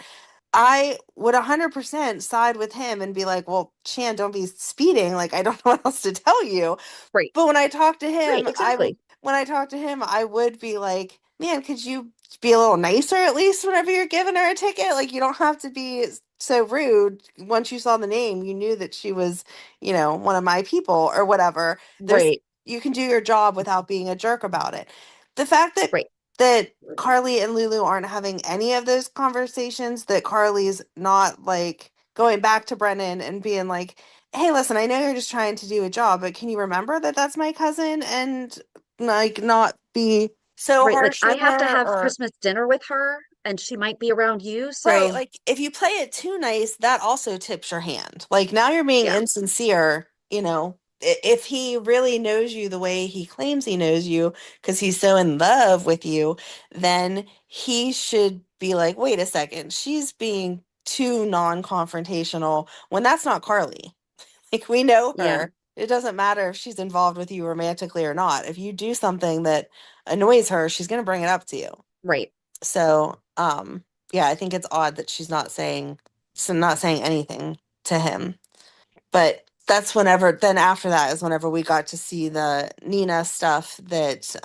I would 100% side with him and be like, well, Shan, don't be speeding. Like, I don't know what else to tell you. Right. But when I talk to Right. him, Exactly. I would be like, man, could you be a little nicer at least whenever you're giving her a ticket? Like, you don't have to be so rude. Once you saw the name, you knew that she was, one of my people or whatever. Right. You can do your job without being a jerk about it. The fact that Right. that Carly and Lulu aren't having any of those conversations, that Carly's not like going back to Brennan and being like, hey, listen, I know you're just trying to do a job, but can you remember that that's my cousin, and like not be so Right. Like harsh I with have to her? have Or Christmas dinner with her and she might be around you. Right. So Like if you play it too nice, that also tips your hand. Like now you're being yeah, insincere, you know. If he really knows you the way he claims he knows you because he's so in love with you, then he should be like, wait a second, she's being too non-confrontational when that's not Carly. Like we know yeah, her. It doesn't matter if she's involved with you romantically or not. If you do something that annoys her, she's going to bring it up to you. right. So, yeah, I think it's odd that she's not saying anything to him. But that's whenever, then after that is whenever we got to see the Nina stuff that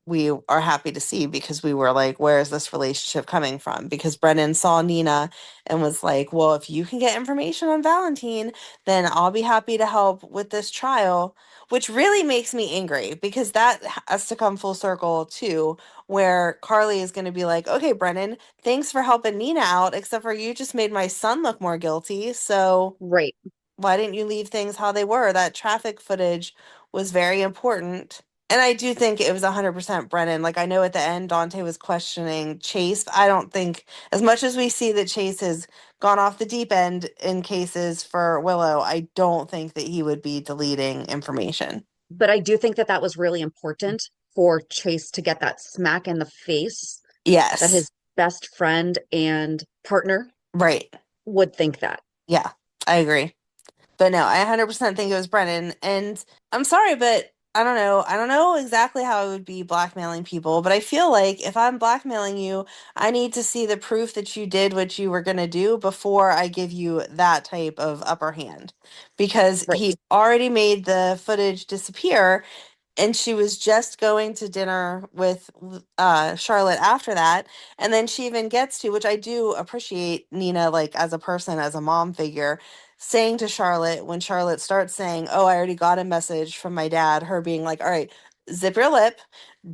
we are happy to see because we were like, where is this relationship coming from? Because Brennan saw Nina and was like, well, if you can get information on Valentine, then I'll be happy to help with this trial, which really makes me angry because that has to come full circle too, where Carly is going to be like, okay, Brennan, thanks for helping Nina out, except for you just made my son look more guilty. So Right. why didn't you leave things how they were? That traffic footage was very important. And I do think it was 100% Brennan. Like, I know at the end, Dante was questioning Chase. I don't think, as much as we see that Chase has gone off the deep end in cases for Willow, I don't think that he would be deleting information. But I do think that that was really important for Chase to get that smack in the face that Yes. his best friend and partner Right. would think that. Yeah, I agree. But no, I 100% think it was Brennan. And I'm sorry, but I don't know. I don't know exactly how I would be blackmailing people, but I feel like if I'm blackmailing you, I need to see the proof that you did what you were going to do before I give you that type of upper hand. Because Right. he already made the footage disappear and she was just going to dinner with Charlotte after that, and then she even gets to, which I do appreciate Nina, like as a person, as a mom figure, saying to Charlotte when Charlotte starts saying, oh, I already got a message from my dad, her being like, all right, zip your lip,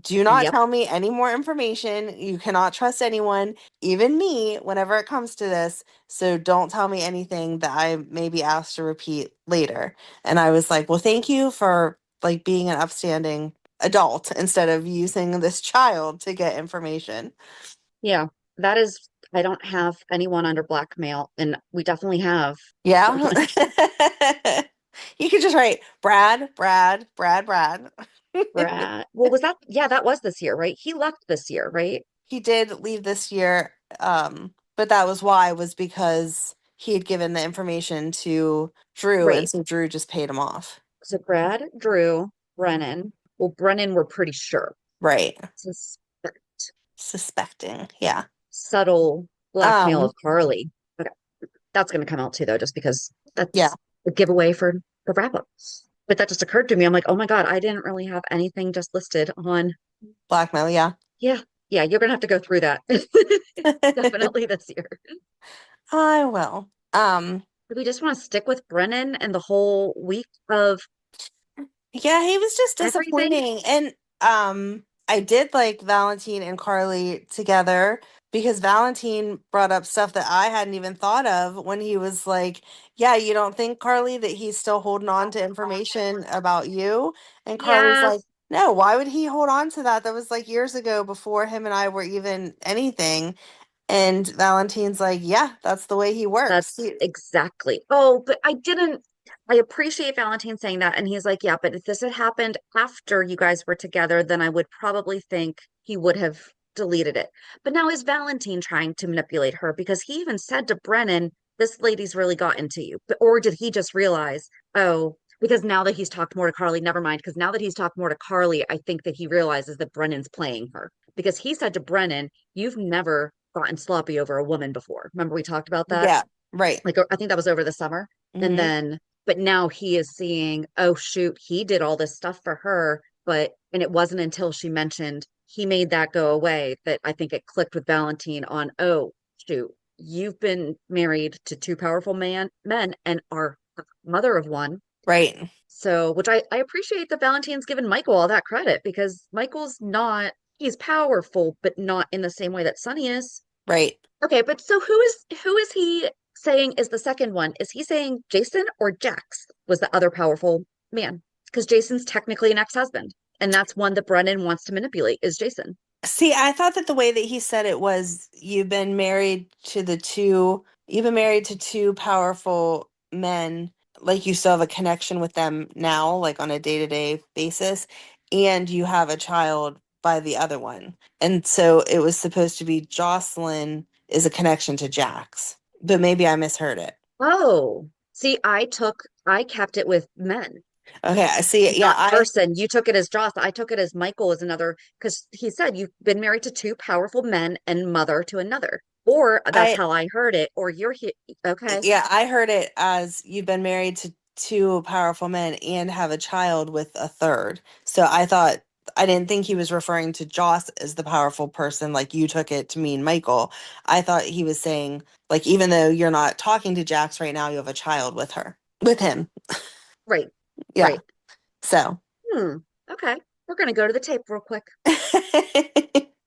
do not Yep. tell me any more information, you cannot trust anyone, even me, whenever it comes to this, so don't tell me anything that I may be asked to repeat later. And I was like, well, thank you for like being an upstanding adult instead of using this child to get information. Yeah. That is, I don't have anyone under blackmail, and we definitely have Yeah. someone. You could just write Brad, Brad, Brad, Brad. Brad. Well, was that, yeah, that was this year, right? He left this year, right? He did leave this year, but that was why, was because he had given the information to Drew, and Right. so Drew just paid him off. So Brad, Drew, Brennan. Well, Brennan, we're pretty sure. Right. Suspect. Suspecting. Yeah. Subtle blackmail Um, of Carly. Okay. That's going to come out too, though, just because yeah, that's a giveaway for the wrap up. But that just occurred to me. I'm like, oh my God, I didn't really have anything just listed on. blackmail, yeah. Yeah. Yeah. You're going to have to go through that definitely this year. I will. Do we just want to stick with Brennan and the whole week of Yeah, he was just everything? disappointing. And I did like Valentine and Carly together because Valentine brought up stuff that I hadn't even thought of when he was like, yeah, you don't think, Carly, that he's still holding on to information about you? And Carly's Yeah, like, no, why would he hold on to that? That was like years ago before him and I were even anything. And Valentine's like, yeah, that's the way he works. that's exactly. Oh, but I appreciate Valentine saying that. And he's like, yeah, but if this had happened after you guys were together, then I would probably think he would have deleted it. But now is Valentine trying to manipulate her? Because he even said to Brennan, this lady's really got into you. But, or did he just realize, oh, because now that he's talked more to Carly, never mind. Because now that he's talked more to Carly, I think that he realizes that Brennan's playing her. Because he said to Brennan, you've never gotten sloppy over a woman before. Remember we talked about that? Yeah, right. Like I think that was over the summer. And Hmm. then but now he is seeing, oh shoot, he did all this stuff for her, but and it wasn't until she mentioned he made that go away that I think it clicked with Valentine on, oh shoot, you've been married to two powerful men and are a mother of one. Right, So, which I appreciate that Valentine's given Michael all that credit because Michael's not, he's powerful, but not in the same way that Sonny is. right. Okay, but so who is he saying is the second one? Is he saying Jason or Jax was the other powerful man? Because Jason's technically an ex-husband, and that's one that Brennan wants to manipulate is Jason. See, I thought that the way that he said it was you've been married to two powerful men, like you still have a connection with them now, like on a day-to-day basis, and you have a child by the other one. And so it was supposed to be Jocelyn is a connection to Jax, but maybe I misheard it. Oh, see, I kept it with men, Okay, I see. Yeah, not person. You took it as Joss. I took it as Michael is another, because he said you've been married to two powerful men and mother to another. Or that's I how I heard it. Or you're here. Okay. Yeah, I heard it as you've been married to two powerful men and have a child with a third. So I didn't think he was referring to Joss as the powerful person like you took it to mean Michael. I thought he was saying, like, even though you're not talking to Jax right now, you have a child with him. Right. Yeah. Right. So Okay. We're gonna go to the tape real quick.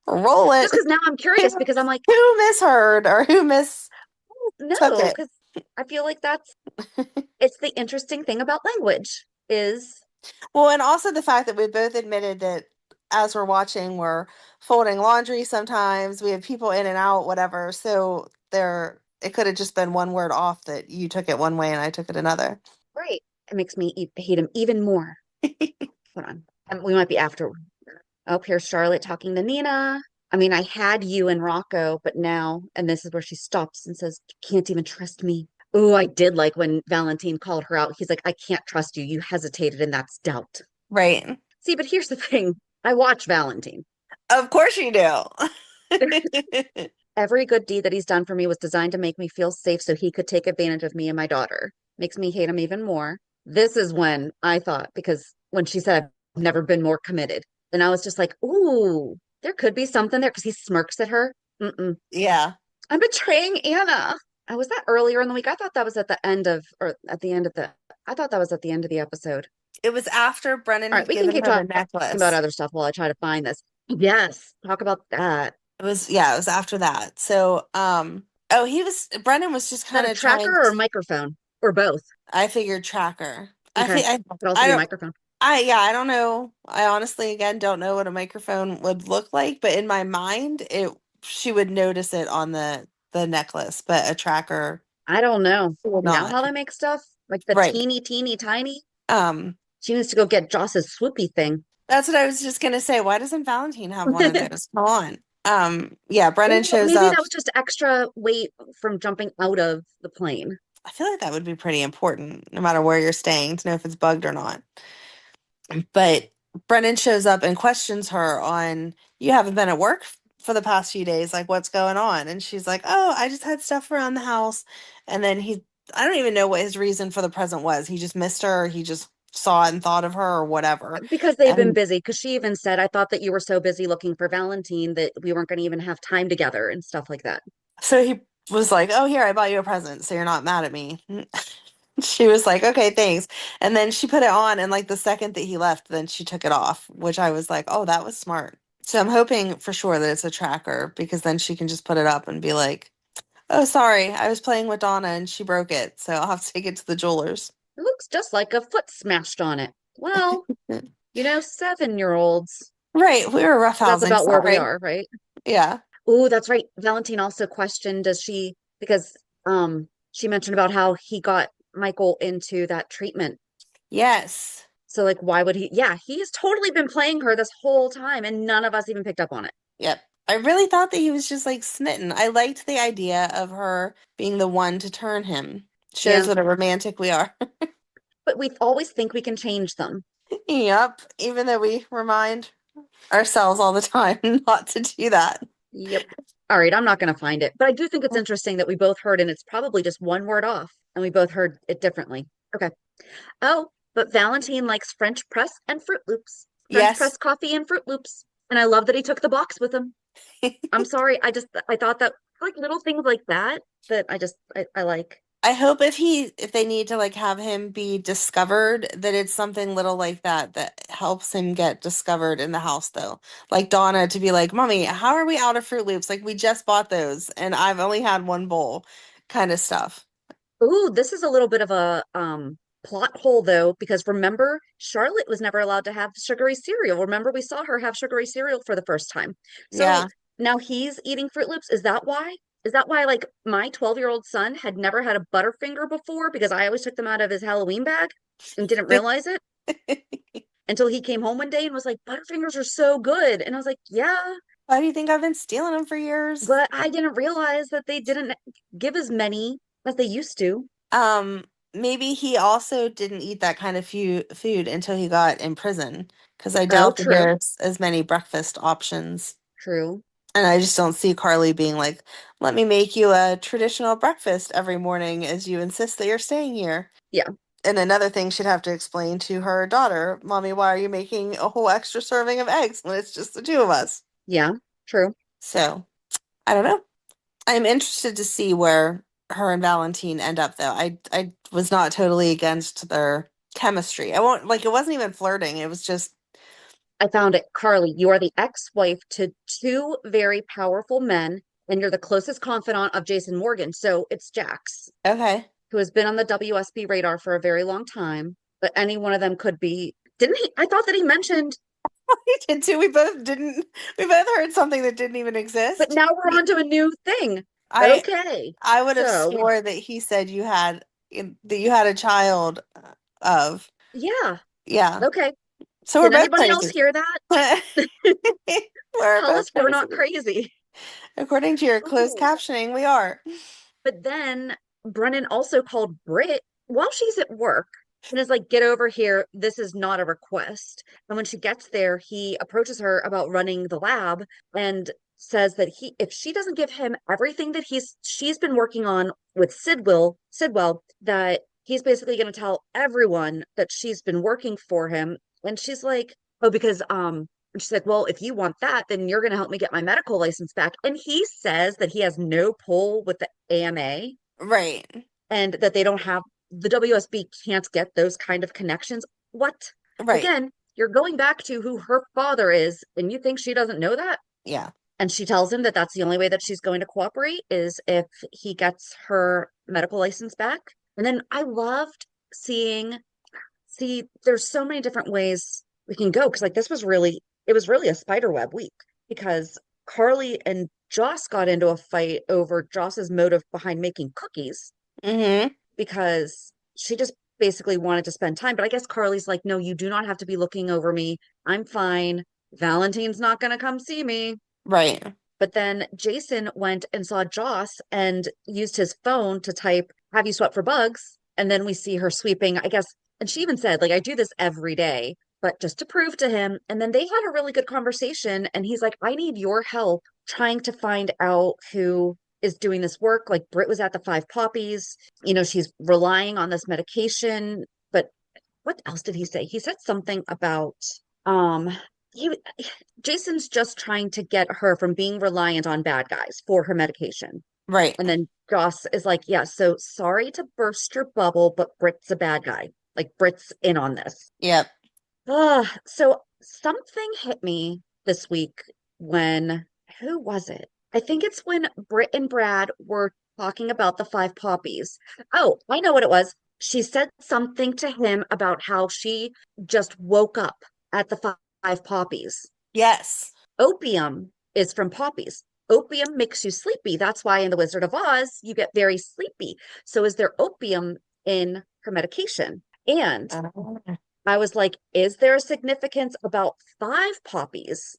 roll it. Just because now I'm curious because I'm like, Who misheard or who mistook oh, no, it? because I feel like it's the interesting thing about language is Well, and also the fact that we both admitted that as we're watching, we're folding laundry sometimes. We have people in and out, whatever. So it could have just been one word off that you took it one way and I took it another. right. It makes me hate him even more. Hold on. We might be after. Oh, here's Charlotte talking to Nina. I mean, I had you and Rocco, but now, and this is where she stops and says, "You can't even trust me." Oh, I did like when Valentine called her out. He's like, "I can't trust you. You hesitated, and that's doubt." Right. See, but here's the thing. I watch Valentine. Of course you do. Every good deed that he's done for me was designed to make me feel safe so he could take advantage of me and my daughter. Makes me hate him even more. This is when I thought, because when she said, "I've never been more committed," and I was just like, ooh, there could be something there because he smirks at her. Mm-mm. Yeah. I'm betraying Anna. Was that earlier in the week? I thought that was at the end of, or at the end of I thought that was at the end of the episode. It was after Brennan All right, had we can given keep her the talking about necklace. other stuff while I try to find this. Yes, talk about that. It was after that. So, Brennan was just Is that kind a of trying tracker or a microphone? Or both? I figured tracker. Okay. Could also I be a don't microphone. Yeah, I don't know. I honestly again don't know what a microphone would look like, but in my mind it she would notice it on the necklace, but a tracker I don't know. would Now not. how they make stuff? Like the Right. teeny, teeny, tiny? Um She needs to go get Joss's swoopy thing. that's what I was just gonna say. Why doesn't Valentine have one of those? Come on. Yeah, Brennan Ooh, shows maybe up. that was just extra weight from jumping out of the plane. I feel like that would be pretty important, no matter where you're staying, to know if it's bugged or not. But Brennan shows up and questions her on, you haven't been at work for the past few days. Like, what's going on? And she's like, oh, I just had stuff around the house. And then I don't even know what his reason for the present was. He just missed her. He just saw it and thought of her or whatever. Because they've been And busy. Because she even said, I thought that you were so busy looking for Valentine that we weren't going to even have time together and stuff like that. so he was like, oh, here, I bought you a present. So you're not mad at me. She was like, okay, thanks. And then she put it on. And like the second that he left, then she took it off, which I was like, oh, that was smart. So I'm hoping for sure that it's a tracker because then she can just put it up and be like, oh, sorry, I was playing with Donna and she broke it. So I'll have to take it to the jeweler's. It looks just like a foot smashed on it. Well, 7-year-olds. Right. We were That's roughhousing. about where we Sorry. are, right? Yeah. Oh, that's right. Valentine also questioned, does she, because she mentioned about how he got Michael into that treatment. Yes. So like why would he? Yeah, he has totally been playing her this whole time and none of us even picked up on it. Yep. I really thought that he was just like smitten. I liked the idea of her being the one to turn him. Shows Yeah. what a romantic we are. But we always think we can change them. Yep. Even though we remind ourselves all the time not to do that. Yep. All right, I'm not going to find it, but I do think it's interesting that we both heard, and it's probably just one word off, and we both heard it differently. Okay. Oh, but Valentine likes French press and Fruit Loops. French Yes. press coffee and Fruit Loops. And I love that he took the box with him. I'm sorry. I thought that like little things like that I like. I hope if they need to like have him be discovered, that it's something little like that that helps him get discovered in the house though. Like Donna to be like, Mommy, how are we out of Fruit Loops? Like we just bought those and I've only had one bowl kind of stuff. Ooh, this is a little bit of a plot hole though, because remember, Charlotte was never allowed to have sugary cereal. Remember, we saw her have sugary cereal for the first time. So Yeah. now he's eating Fruit Loops. Is that why? Is that why, like, my 12-year-old son had never had a Butterfinger before because I always took them out of his Halloween bag and didn't realize it until he came home one day and was like, Butterfingers are so good. And I was like, yeah, Why do you think I've been stealing them for years? but I didn't realize that they didn't give as many as they used to. Um, Maybe he also didn't eat that kind of food until he got in prison, because I Oh, doubt that true, there's as many breakfast options. true. And I just don't see Carly being like, let me make you a traditional breakfast every morning as you insist that you're staying here. Yeah, And another thing she'd have to explain to her daughter, Mommy, why are you making a whole extra serving of eggs when it's just the two of us? yeah, true. So, I don't know. I'm interested to see where her and Valentine end up, though. I was not totally against their chemistry. I won't like it wasn't even flirting. It was just I found it. Carly, you are the ex-wife to two very powerful men, and you're the closest confidant of Jason Morgan. So it's Jax, okay. who has been on the WSB radar for a very long time, but any one of them could be. Didn't he? I thought that he mentioned, We did too. We both didn't. We both heard something that didn't even but exist. now we're on to a new thing. But I okay. I would have So, swore that he said that you had a child of. yeah. Yeah. Okay. So we're Did both anybody else crazy. hear that? We're Tell both us we're crazy. not crazy. According to your closed Ooh. captioning, we are. But then Brennan also called Britt while she's at work and is like, get over here. This is not a request. And when she gets there, he approaches her about running the lab and says that if she doesn't give him everything that she's been working on with Sidwell, that he's basically going to tell everyone that she's been working for him. And she's like, oh, because and she's like, well, if you want that, then you're going to help me get my medical license back. And he says that he has no pull with the AMA Right. and that they don't have, the WSB can't get those kind of connections. What? Right. Again, you're going back to who her father is, and you think she doesn't know that? Yeah. And she tells him that that's the only way that she's going to cooperate is if he gets her medical license back. And then I loved see, there's so many different ways we can go because like it was really a spider web week because Carly and Joss got into a fight over Joss's motive behind making cookies Mm-hmm. because she just basically wanted to spend time. But I guess Carly's like, no, you do not have to be looking over me. I'm fine. Valentine's not going to come see me. Right. But then Jason went and saw Joss and used his phone to type, have you swept for bugs? And then we see her sweeping, I guess. And she even said, like, I do this every day, but just to prove to him. And then they had a really good conversation. And he's like, I need your help trying to find out who is doing this work. Like Britt was at the Five Poppies. You know, she's relying on this medication. But what else did he say? He said something about um he Jason's just trying to get her from being reliant on bad guys for her medication. Right. And then Joss is like, yeah, so sorry to burst your bubble, but Britt's a bad guy. Like Britt's in on this. Yep. So something hit me this week when, who was it? I think it's when Britt and Brad were talking about the Five Poppies. Oh, I know what it was. She said something to him about how she just woke up at the Five Poppies. Yes. Opium is from poppies. Opium makes you sleepy. That's why in The Wizard of Oz, you get very sleepy. So is there opium in her medication? And Uh, I was like, is there a significance about five poppies?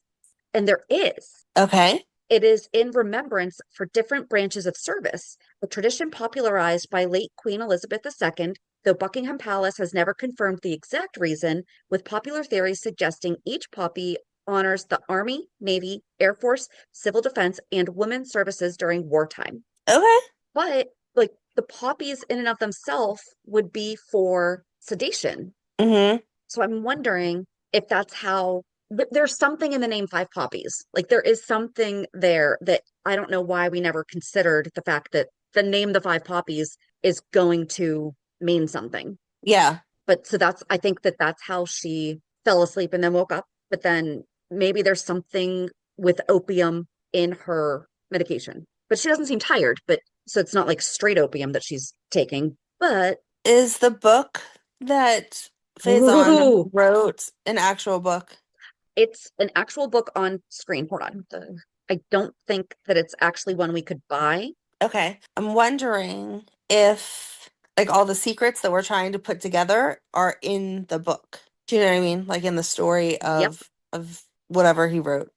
And there is. Okay. It is in remembrance for different branches of service, a tradition popularized by late Queen Elizabeth II, though Buckingham Palace has never confirmed the exact reason, with popular theories suggesting each poppy honors the Army, Navy, Air Force, Civil Defense, and women's services during wartime. Okay. But like the poppies in and of themselves would be for sedation. Mm-hmm. So I'm wondering if that's how there's something in the name Five Poppies. Like there is something there that I don't know why we never considered the fact that the name the Five Poppies is going to mean something. Yeah. But so I think that that's how she fell asleep and then woke up. But then maybe there's something with opium in her medication. But she doesn't seem tired, but so it's not like straight opium that she's taking. But Is the book that Faison Ooh, wrote an actual book? it's an actual book on screen. Hold on. I don't think that it's actually one we could buy. Okay. I'm wondering if like all the secrets that we're trying to put together are in the book. Do you know what I mean? Like in the story Yep. of whatever he wrote.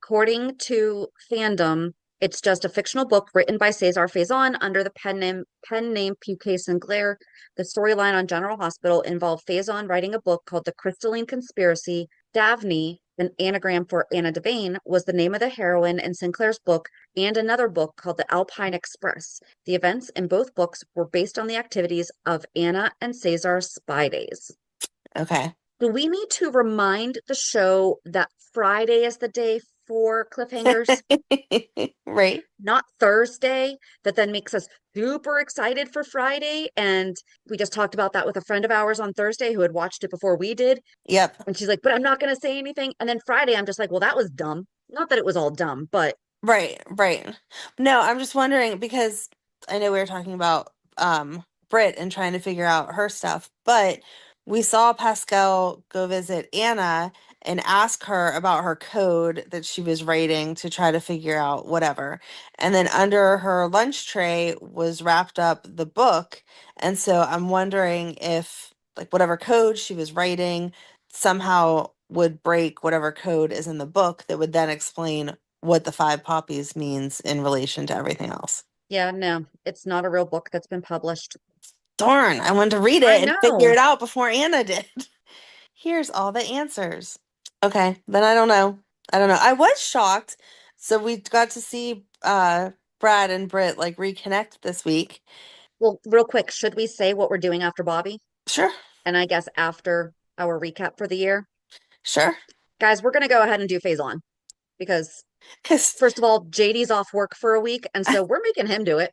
According to fandom, it's just a fictional book written by Cesar Faison under the pen name P.K. Sinclair. The storyline on General Hospital involved Faison writing a book called The Crystalline Conspiracy. Daphne, an anagram for Anna Devane, was the name of the heroine in Sinclair's book, and another book called The Alpine Express. The events in both books were based on the activities of Anna and Cesar's spy days. Okay. Do we need to remind the show that Friday is the day for cliffhangers, Right. not Thursday? That then makes us super excited for Friday. And we just talked about that with a friend of ours on Thursday who had watched it before we did. Yep. And she's like, but I'm not going to say anything. And then Friday, I'm just like, well, that was dumb. Not that it was all dumb, but Right, right. No, I'm just wondering because I know we were talking about Brit and trying to figure out her stuff, but we saw Pascal go visit Anna and ask her about her code that she was writing to try to figure out whatever. And then under her lunch tray was wrapped up the book. And so I'm wondering if like whatever code she was writing somehow would break whatever code is in the book that would then explain what the five poppies means in relation to everything else. yeah, no, it's not a real book that's been published. Darn, I wanted to read I it and figure know. it out before Anna did. Here's all the answers. Okay, then I don't know. I don't know. I was shocked. So we got to see Brad and Britt like reconnect this week. Well, real quick, should we say what we're doing after Bobbie? Sure, And I guess after our recap for the year? sure. Guys, we're going to go ahead and do phase on because, Because first of all, JD's off work for a week. And so we're making him do it.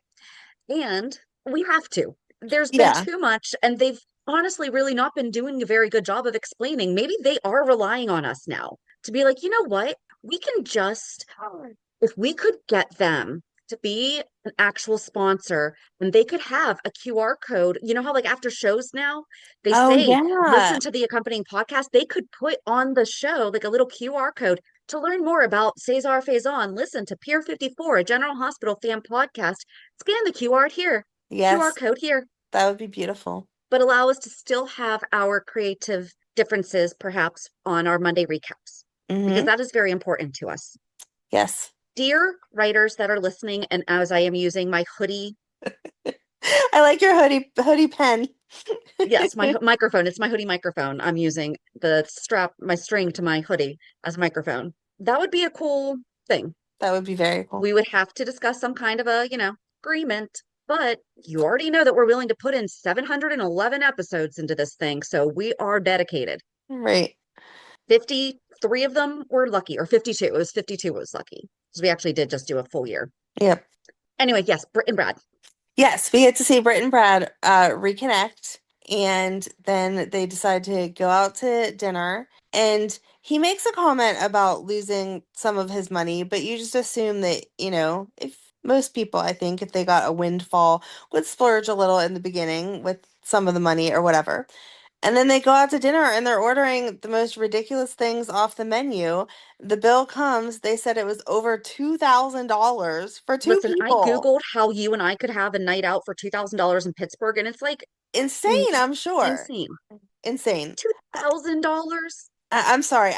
And we have to. There's been yeah, too much, and they've honestly really not been doing a very good job of explaining. Maybe they are relying on us now to be like, you know what? We can just, if we could get them to be an actual sponsor and they could have a QR code, you know how like after shows now they oh say yeah, listen to the accompanying podcast, they could put on the show like a little QR code to learn more about Cesar Faison. Listen to Pier 54, a General Hospital fan podcast. Scan the QR yes, code here, that would be beautiful. but allow us to still have our creative differences perhaps on our Monday recaps because Mm-hmm. that is very important to us. Yes. Dear writers that are listening, and as I am using my hoodie, I like your hoodie pen. yes, my microphone, it's my hoodie microphone. I'm using the strap, my string to my hoodie as a microphone. That would be a cool thing. That would be very cool. We would have to discuss some kind of a, agreement, but you already know that we're willing to put in 711 episodes into this thing, so we are dedicated. Right. 53 of them were lucky, or 52. It was 52 was lucky because we actually did just do a full year. Yep. Anyway, yes, Britt and Brad. Yes, we get to see Britt and Brad reconnect, and then they decide to go out to dinner. And he makes a comment about losing some of his money, but you just assume that, if most people, I think, if they got a windfall, would splurge a little in the beginning with some of the money or whatever. And then they go out to dinner and they're ordering the most ridiculous things off the menu. The bill comes, they said it was over $2,000 for two Listen, I people. Googled how you and I could have a night out for $2,000 in Pittsburgh, and it's like Insane, I'm sure. insane. Insane. $2,000? I'm sorry.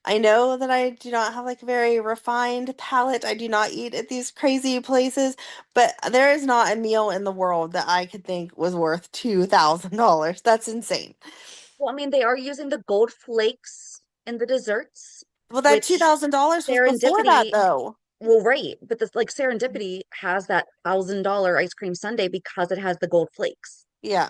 I know that I do not have like a very refined palate. I do not eat at these crazy places, but there is not a meal in the world that I could think was worth $2,000. That's insane. Well, I mean, they are using the gold flakes in the desserts, Well, that which $2,000 was before that serendipity, though. well, right, but this like serendipity has that $1,000 ice cream sundae because it has the gold flakes. Yeah.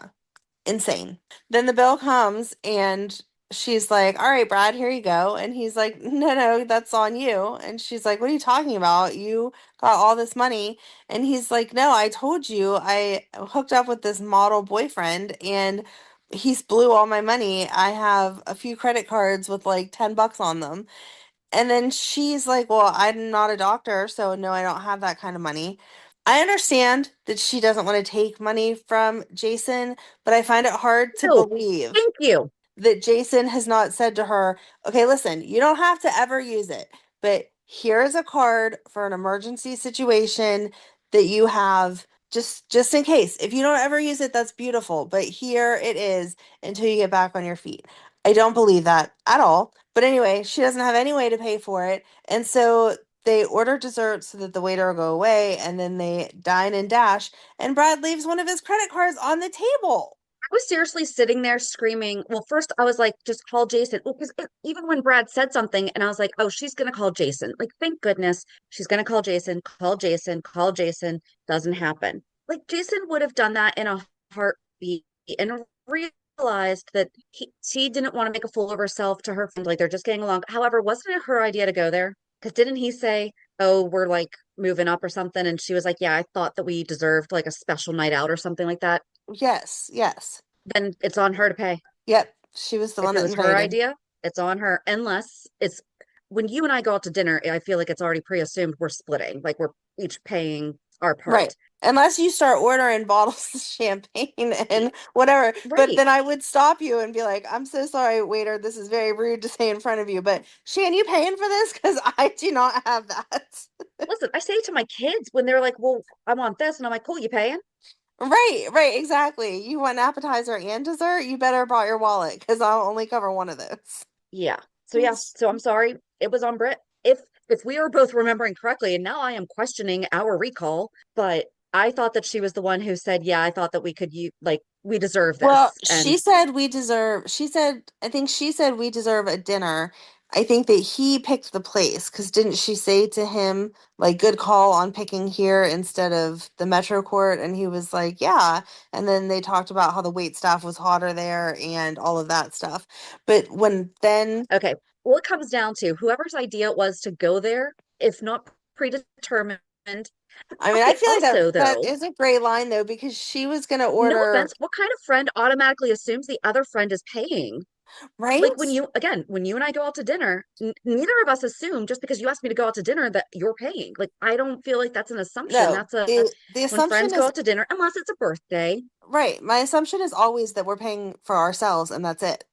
Insane. Then the bill comes and she's like, "All right, Brad, here you go." And he's like, "No, no, that's on you." And she's like, "What are you talking about? You got all this money." And he's like, "No, I told you I hooked up with this model boyfriend and he's blew all my money. I have a few credit cards with like $10 on them." And then she's like, "Well, I'm not a doctor, so no, I don't have that kind of money." I understand that she doesn't want to take money from Jason, but I find it hard to No, believe thank you. that Jason has not said to her, okay, listen, you don't have to ever use it, but here is a card for an emergency situation that you have just in case. If you don't ever use it, that's beautiful, but here it is until you get back on your feet. I don't believe that at all. But anyway, she doesn't have any way to pay for it. And so they order dessert so that the waiter will go away, and then they dine and dash, and Brad leaves one of his credit cards on the table. I was seriously sitting there screaming. Well, first I was like, just call Jason. Well, because even when Brad said something and I was like, oh, she's going to call Jason. Like, thank goodness she's going to call Jason, call Jason, call Jason. Doesn't happen. Like, Jason would have done that in a heartbeat and realized that she didn't want to make a fool of herself to her friend. Like, they're just getting along. However, wasn't it her idea to go there? Because didn't he say, oh, we're like moving up or something? And she was like, yeah, I thought that we deserved like a special night out or something like that. Yes, yes. Then it's on her to pay. Yep, she was the If one it that was her invited. idea, it's on her. Unless it's when you and I go out to dinner, I feel like it's already pre-assumed we're splitting, like we're each paying our Right. part. Unless you start ordering bottles of champagne and whatever. But Right. then I would stop you and be like, I'm so sorry, waiter. This is very rude to say in front of you. But Shan, you paying for this? Because I do not have that. Listen, I say to my kids when they're like, well, I want this. And I'm like, cool, you paying? Right, right, exactly. You want appetizer and dessert? You better have brought your wallet because I'll only cover one of those. Yeah. So yeah. So I'm sorry. It was on Brit. If we are both remembering correctly, and now I am questioning our recall, but I thought that she was the one who said, yeah, I thought that we could you like we deserve Well, this. And I think she said we deserve a dinner. I think that he picked the place because didn't she say to him, like, good call on picking here instead of the Metro Court? And he was like, yeah. And then they talked about how the wait staff was hotter there and all of that stuff. But when then, okay. Well, it comes down to whoever's idea it was to go there, if not predetermined. I mean, I Okay, feel like also that though, is a gray line though, because she was going to no order, offense, what kind of friend automatically assumes the other friend is paying? Like right? when you and I go out to dinner, neither of us assume just because you asked me to go out to dinner that you're paying. Like I don't feel like that's an assumption. No, That's a the when assumption friends go is out to dinner, unless it's a birthday. right. My assumption is always that we're paying for ourselves and that's it.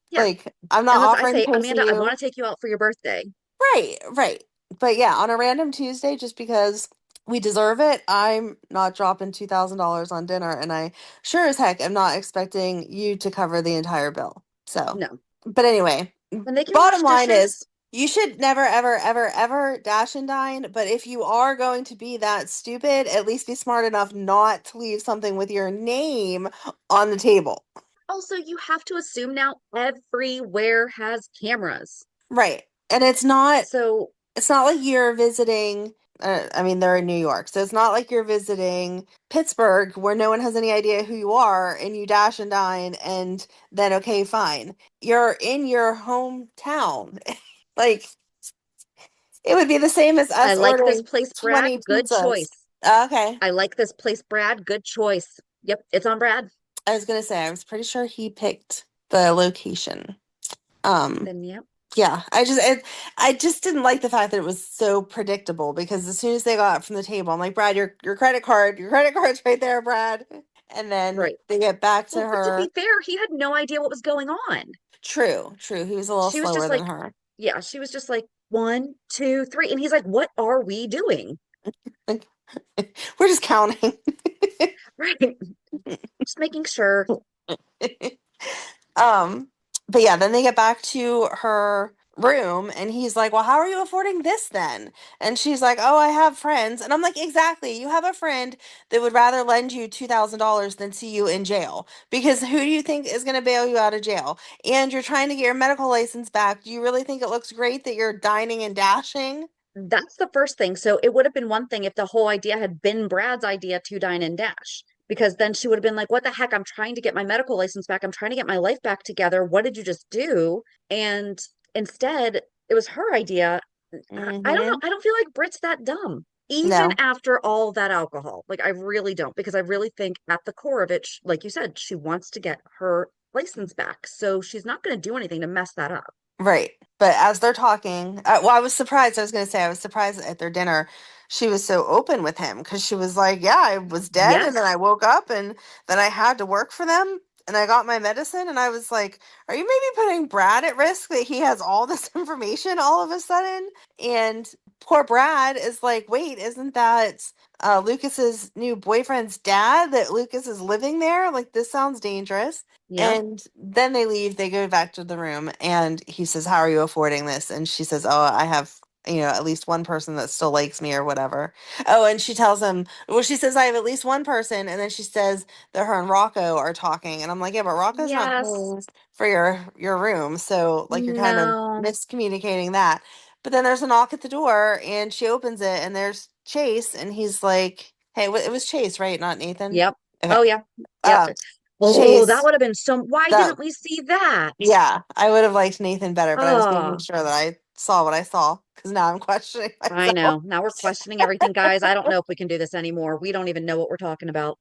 Yeah. Like, I'm not Unless I offering to say, pay for Amanda, I you. want to take you out for your birthday. Right, right. But yeah, on a random Tuesday, just because we deserve it, I'm not dropping $2,000 on dinner, and I sure as heck am not expecting you to cover the entire bill. So, No. but anyway, And they can bottom wash line is dishes. you should never, ever, ever, ever dash and dine. But if you are going to be that stupid, at least be smart enough not to leave something with your name on the table. Also, you have to assume now everywhere has cameras. Right. And it's not like you're visiting I mean they're in New York, so it's not like you're visiting Pittsburgh where no one has any idea who you are and you dash and dine and then okay, fine. You're in your hometown. Like it would be the same as I us like this ordering place, Brad. 20 Good pizzas. choice. Okay. I like this place, Brad. Good choice. Yep, it's on Brad. I was gonna say I was pretty sure he picked the location. Um Then, yep. Yeah, I just didn't like the fact that it was so predictable because as soon as they got up from the table, I'm like, Brad, your credit card's right there, Brad. And then Right. they get back to Well, but to be her. fair, he had no idea what was going on. True, true. He was a little She was slower just than like, her. yeah, she was just like, one, two, three. And he's like, what are we doing? Like, we're just counting. Right. Just making sure. Um, but yeah, then they get back to her room and he's like, well, how are you affording this then? And she's like, oh, I have friends. And I'm like, exactly. You have a friend that would rather lend you $2,000 than see you in jail. Because who do you think is going to bail you out of jail? And you're trying to get your medical license back. Do you really think it looks great that you're dining and dashing? That's the first thing. So it would have been one thing if the whole idea had been Brad's idea to dine and dash, because then she would have been like, what the heck? I'm trying to get my medical license back. I'm trying to get my life back together. What did you just do? And instead, it was her idea. I don't know. Mm-hmm. I don't feel like Brit's that dumb, even No. after all that alcohol. Like, I really don't, because I really think at the core of it, like you said, she wants to get her license back. So she's not going to do anything to mess that up. Right. But as they're talking, well, I was surprised. I was going to say, I was surprised at their dinner. She was so open with him because she was like, yeah, I was dead. And then I Yes. woke up and then I had to work for them and I got my medicine. And I was like, are you maybe putting Brad at risk that he has all this information all of a sudden? And poor Brad is like, wait, isn't that Lucas's new boyfriend's dad that Lucas is living there? Like, this sounds dangerous. Yep. And then they leave, they go back to the room, and he says, how are you affording this? And she says, oh, I have, at least one person that still likes me or whatever. Oh, and she tells him, well, she says, I have at least one person. And then she says that her and Rocco are talking. And I'm like, yeah, but Rocco's not Yes. paying for your room. So, like, you're kind of No. miscommunicating that. But then there's a knock at the door, and she opens it, and there's Chase, and he's like, hey, it was Chase, right? Not Nathan? Yep. Okay. Oh yeah. Yep. Um, Oh, that Chase. would have been so. Why That didn't we see that? yeah, I would have liked Nathan better, but I was making Oh, sure that I saw what I saw because now I'm questioning I myself. know. Now we're questioning everything, guys. I don't know if we can do this anymore. We don't even know what we're talking about.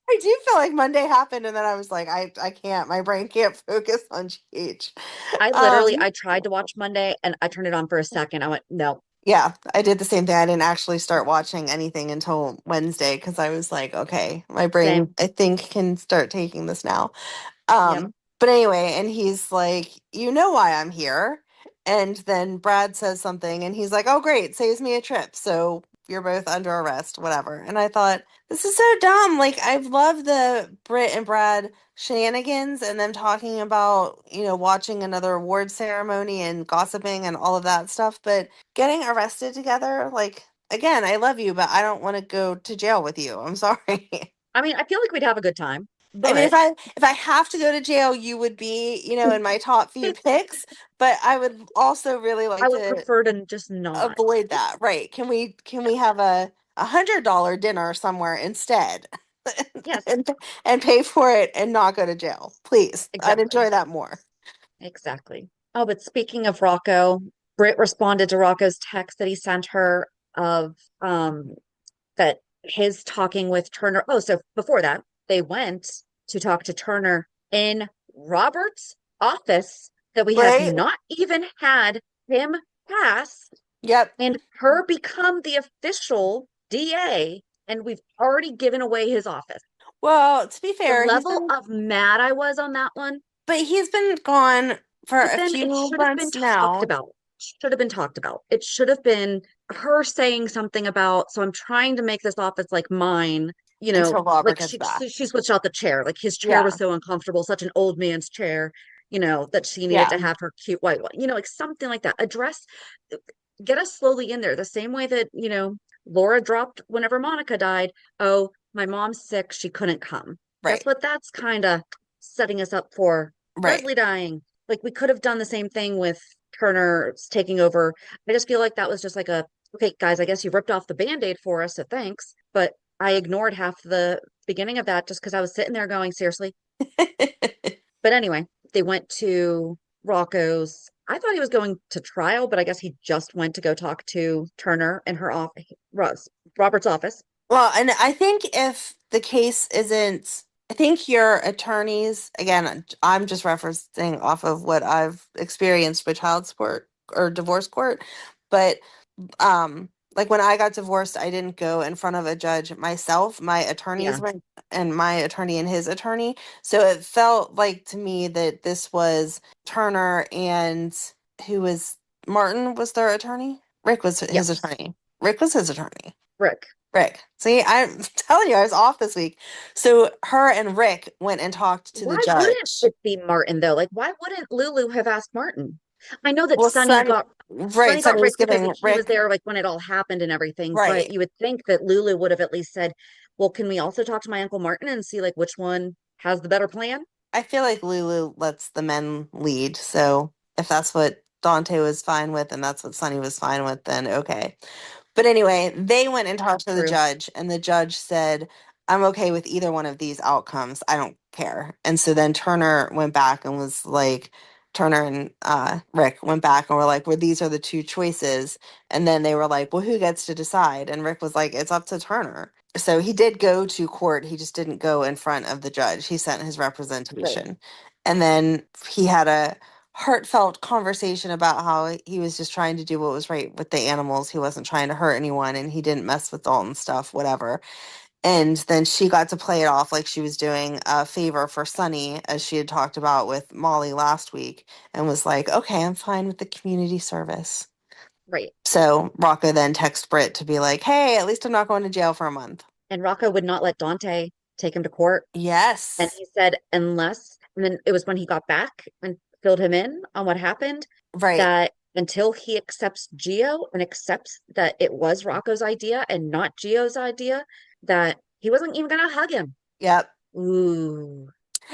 I do feel like Monday happened, and then I was like, I can't, my brain can't focus on GH. I Um, tried to watch Monday and I turned it on for a second. I went, no, yeah, I did the same thing. I didn't actually start watching anything until Wednesday because I was like, okay, my same. brain, I think, can start taking this now. Yep. But anyway, and he's like, you know why I'm here. And then Brad says something and he's like, oh, great, saves me a trip. So you're both under arrest, whatever. And I thought, this is so dumb. Like, I've loved the Britt and Brad shenanigans and them talking about, watching another award ceremony and gossiping and all of that stuff. But getting arrested together, like, again, I love you, but I don't want to go to jail with you. I'm sorry. I mean, I feel like we'd have a good time, I mean, if but I have to go to jail, you would be, in my top few picks, but I would also really I like would to prefer to just not. avoid that. Right. Can we have $100 dinner somewhere instead Yes, and pay for it and not go to jail? Please. I'd exactly. enjoy that more. Exactly. Oh, but speaking of Rocco, Britt responded to Rocco's text that he sent her of that his talking with Turner. Oh, so before that, they went to talk to Turner in Robert's office that we have Right? not even had him pass Yep. and her become the official DA, and we've already given away his office. Well, to be The fair, level of mad I was on that one, he's been gone for but a then it few should have been months talked now about. Should have been talked about. It should have been her saying something about, so I'm trying to make this office like mine, until Robert like gets back. she switched out the chair. Like his chair was Yeah. so uncomfortable, such an old man's chair, that she needed Yeah. to have her cute white one, like something like that. Get us slowly in there, the same way that, Laura dropped whenever Monica died. Oh, my mom's sick, she couldn't come. Guess Right. what? That's kind of setting us up for Right. Leslie dying. Like we could have done the same thing with Turner's taking over. I just feel like that was just like okay, guys, I guess you ripped off the Band-Aid for us, so thanks. But I ignored half the beginning of that just because I was sitting there going, seriously. But anyway, they went to Rocco's. I thought he was going to trial, but I guess he just went to go talk to Turner in her office, Robert's office. Well, and I think if the case isn't, I think your attorneys, again, I'm just referencing off of what I've experienced with child support or divorce court, but like when I got divorced, I didn't go in front of a judge myself. My Yeah. attorneys went and my attorney and his attorney. So it felt like to me that this was Turner and who was Martin was their attorney? Rick was his Yes. attorney. Rick was his attorney. Rick. Rick. See, I'm telling you, I was off this week. So her and Rick went and talked to the Why wouldn't judge. it be Martin though? Like, why wouldn't Lulu have asked Martin? I know that Well, right, Sonny got Sonny Rick was because giving he was Rick, there like when it all happened and everything, but right. you would think that Lulu would have at least said, well, can we also talk to my Uncle Martin and see like which one has the better plan? I feel like Lulu lets the men lead. So if that's what Dante was fine with and that's what Sonny was fine with, then okay. But anyway, they went and talked to the True. judge, and the judge said, I'm okay with either one of these outcomes. I don't care. And so then Turner went back and was like, Turner and Rick went back and were like, well, these are the two choices. And then they were like, well, who gets to decide? And Rick was like, it's up to Turner. So he did go to court. He just didn't go in front of the judge. He sent his Right. representation. And then he had a heartfelt conversation about how he was just trying to do what was right with the animals. He wasn't trying to hurt anyone and he didn't mess with Dalton stuff, whatever. And then she got to play it off like she was doing a favor for Sunny, as she had talked about with Molly last week, and was like, okay, I'm fine with the community service. Right. So Rocco then texts Britt to be like, hey, at least I'm not going to jail for a month. And Rocco would not let Dante take him to court. And Yes. he said, unless, and then it was when he got back and filled him in on what happened, Right. that until he accepts Gio and accepts that it was Rocco's idea and not Gio's idea, that he wasn't even going to hug him. Yep. Ooh.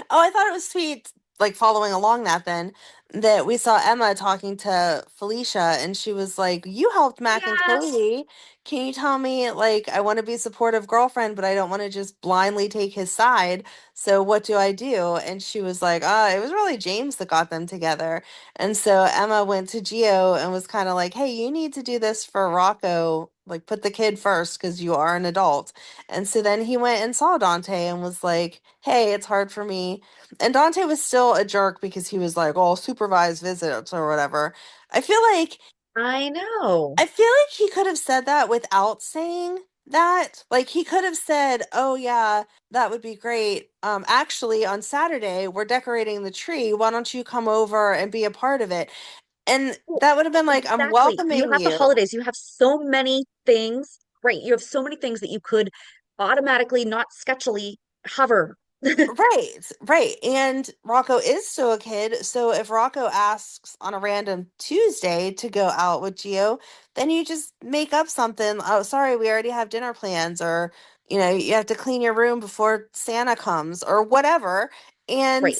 Oh, I thought it was sweet, like following along that then, that we saw Emma talking to Felicia and she was like, you helped Mac and Yes. Cody. Can you tell me, like, I want to be a supportive girlfriend, but I don't want to just blindly take his side. So what do I do? And she was like, it was really James that got them together. And so Emma went to Gio and was kind of like, hey, you need to do this for Rocco. Like, put the kid first because you are an adult. And so then he went and saw Dante and was like, hey, it's hard for me. And Dante was still a jerk because he was like, oh, supervised visits or whatever. I feel like I know. he could have said that without saying that. Like he could have said, "Oh yeah, that would be great. Actually on Saturday we're decorating the tree. Why don't you come over and be a part of it?" And Well, that would have been like, "I'm exactly. You welcoming have the you." holidays. You have so many things. Right. You have so many things that you could automatically, not sketchily hover. Right, right. And Rocco is still a kid, so if Rocco asks on a random Tuesday to go out with Gio, then you just make up something. Oh, sorry, we already have dinner plans, or you have to clean your room before Santa comes, or whatever. And Right.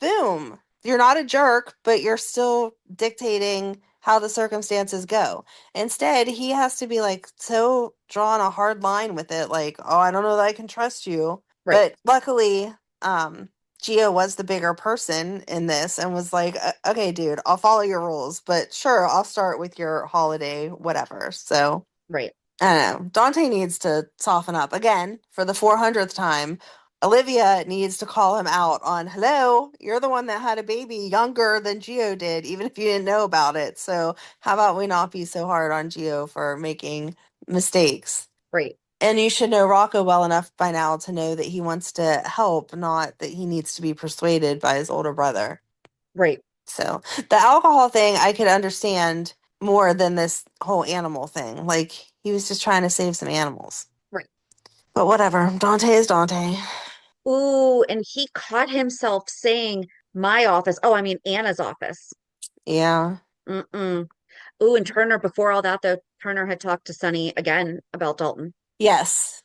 boom, you're not a jerk, but you're still dictating how the circumstances go. Instead, he has to be like so drawn a hard line with it, like, oh, I don't know that I can trust you. Right. But luckily, Gio was the bigger person in this and was like, okay, dude, I'll follow your rules, but sure, I'll start with your holiday, whatever. So Right. I don't know. Dante needs to soften up again for the 400th time. Olivia needs to call him out on, hello, you're the one that had a baby younger than Gio did, even if you didn't know about it. So how about we not be so hard on Gio for making mistakes? Right. And you should know Rocco well enough by now to know that he wants to help, not that he needs to be persuaded by his older brother. Right. So the alcohol thing I could understand more than this whole animal thing. Like he was just trying to save some animals. Right. But whatever. Dante is Dante. Ooh, and he caught himself saying my office. Oh, I mean Anna's office. Yeah. Mm-mm. Ooh, and Turner, before all that, though, Turner had talked to Sonny again about Dalton. Yes.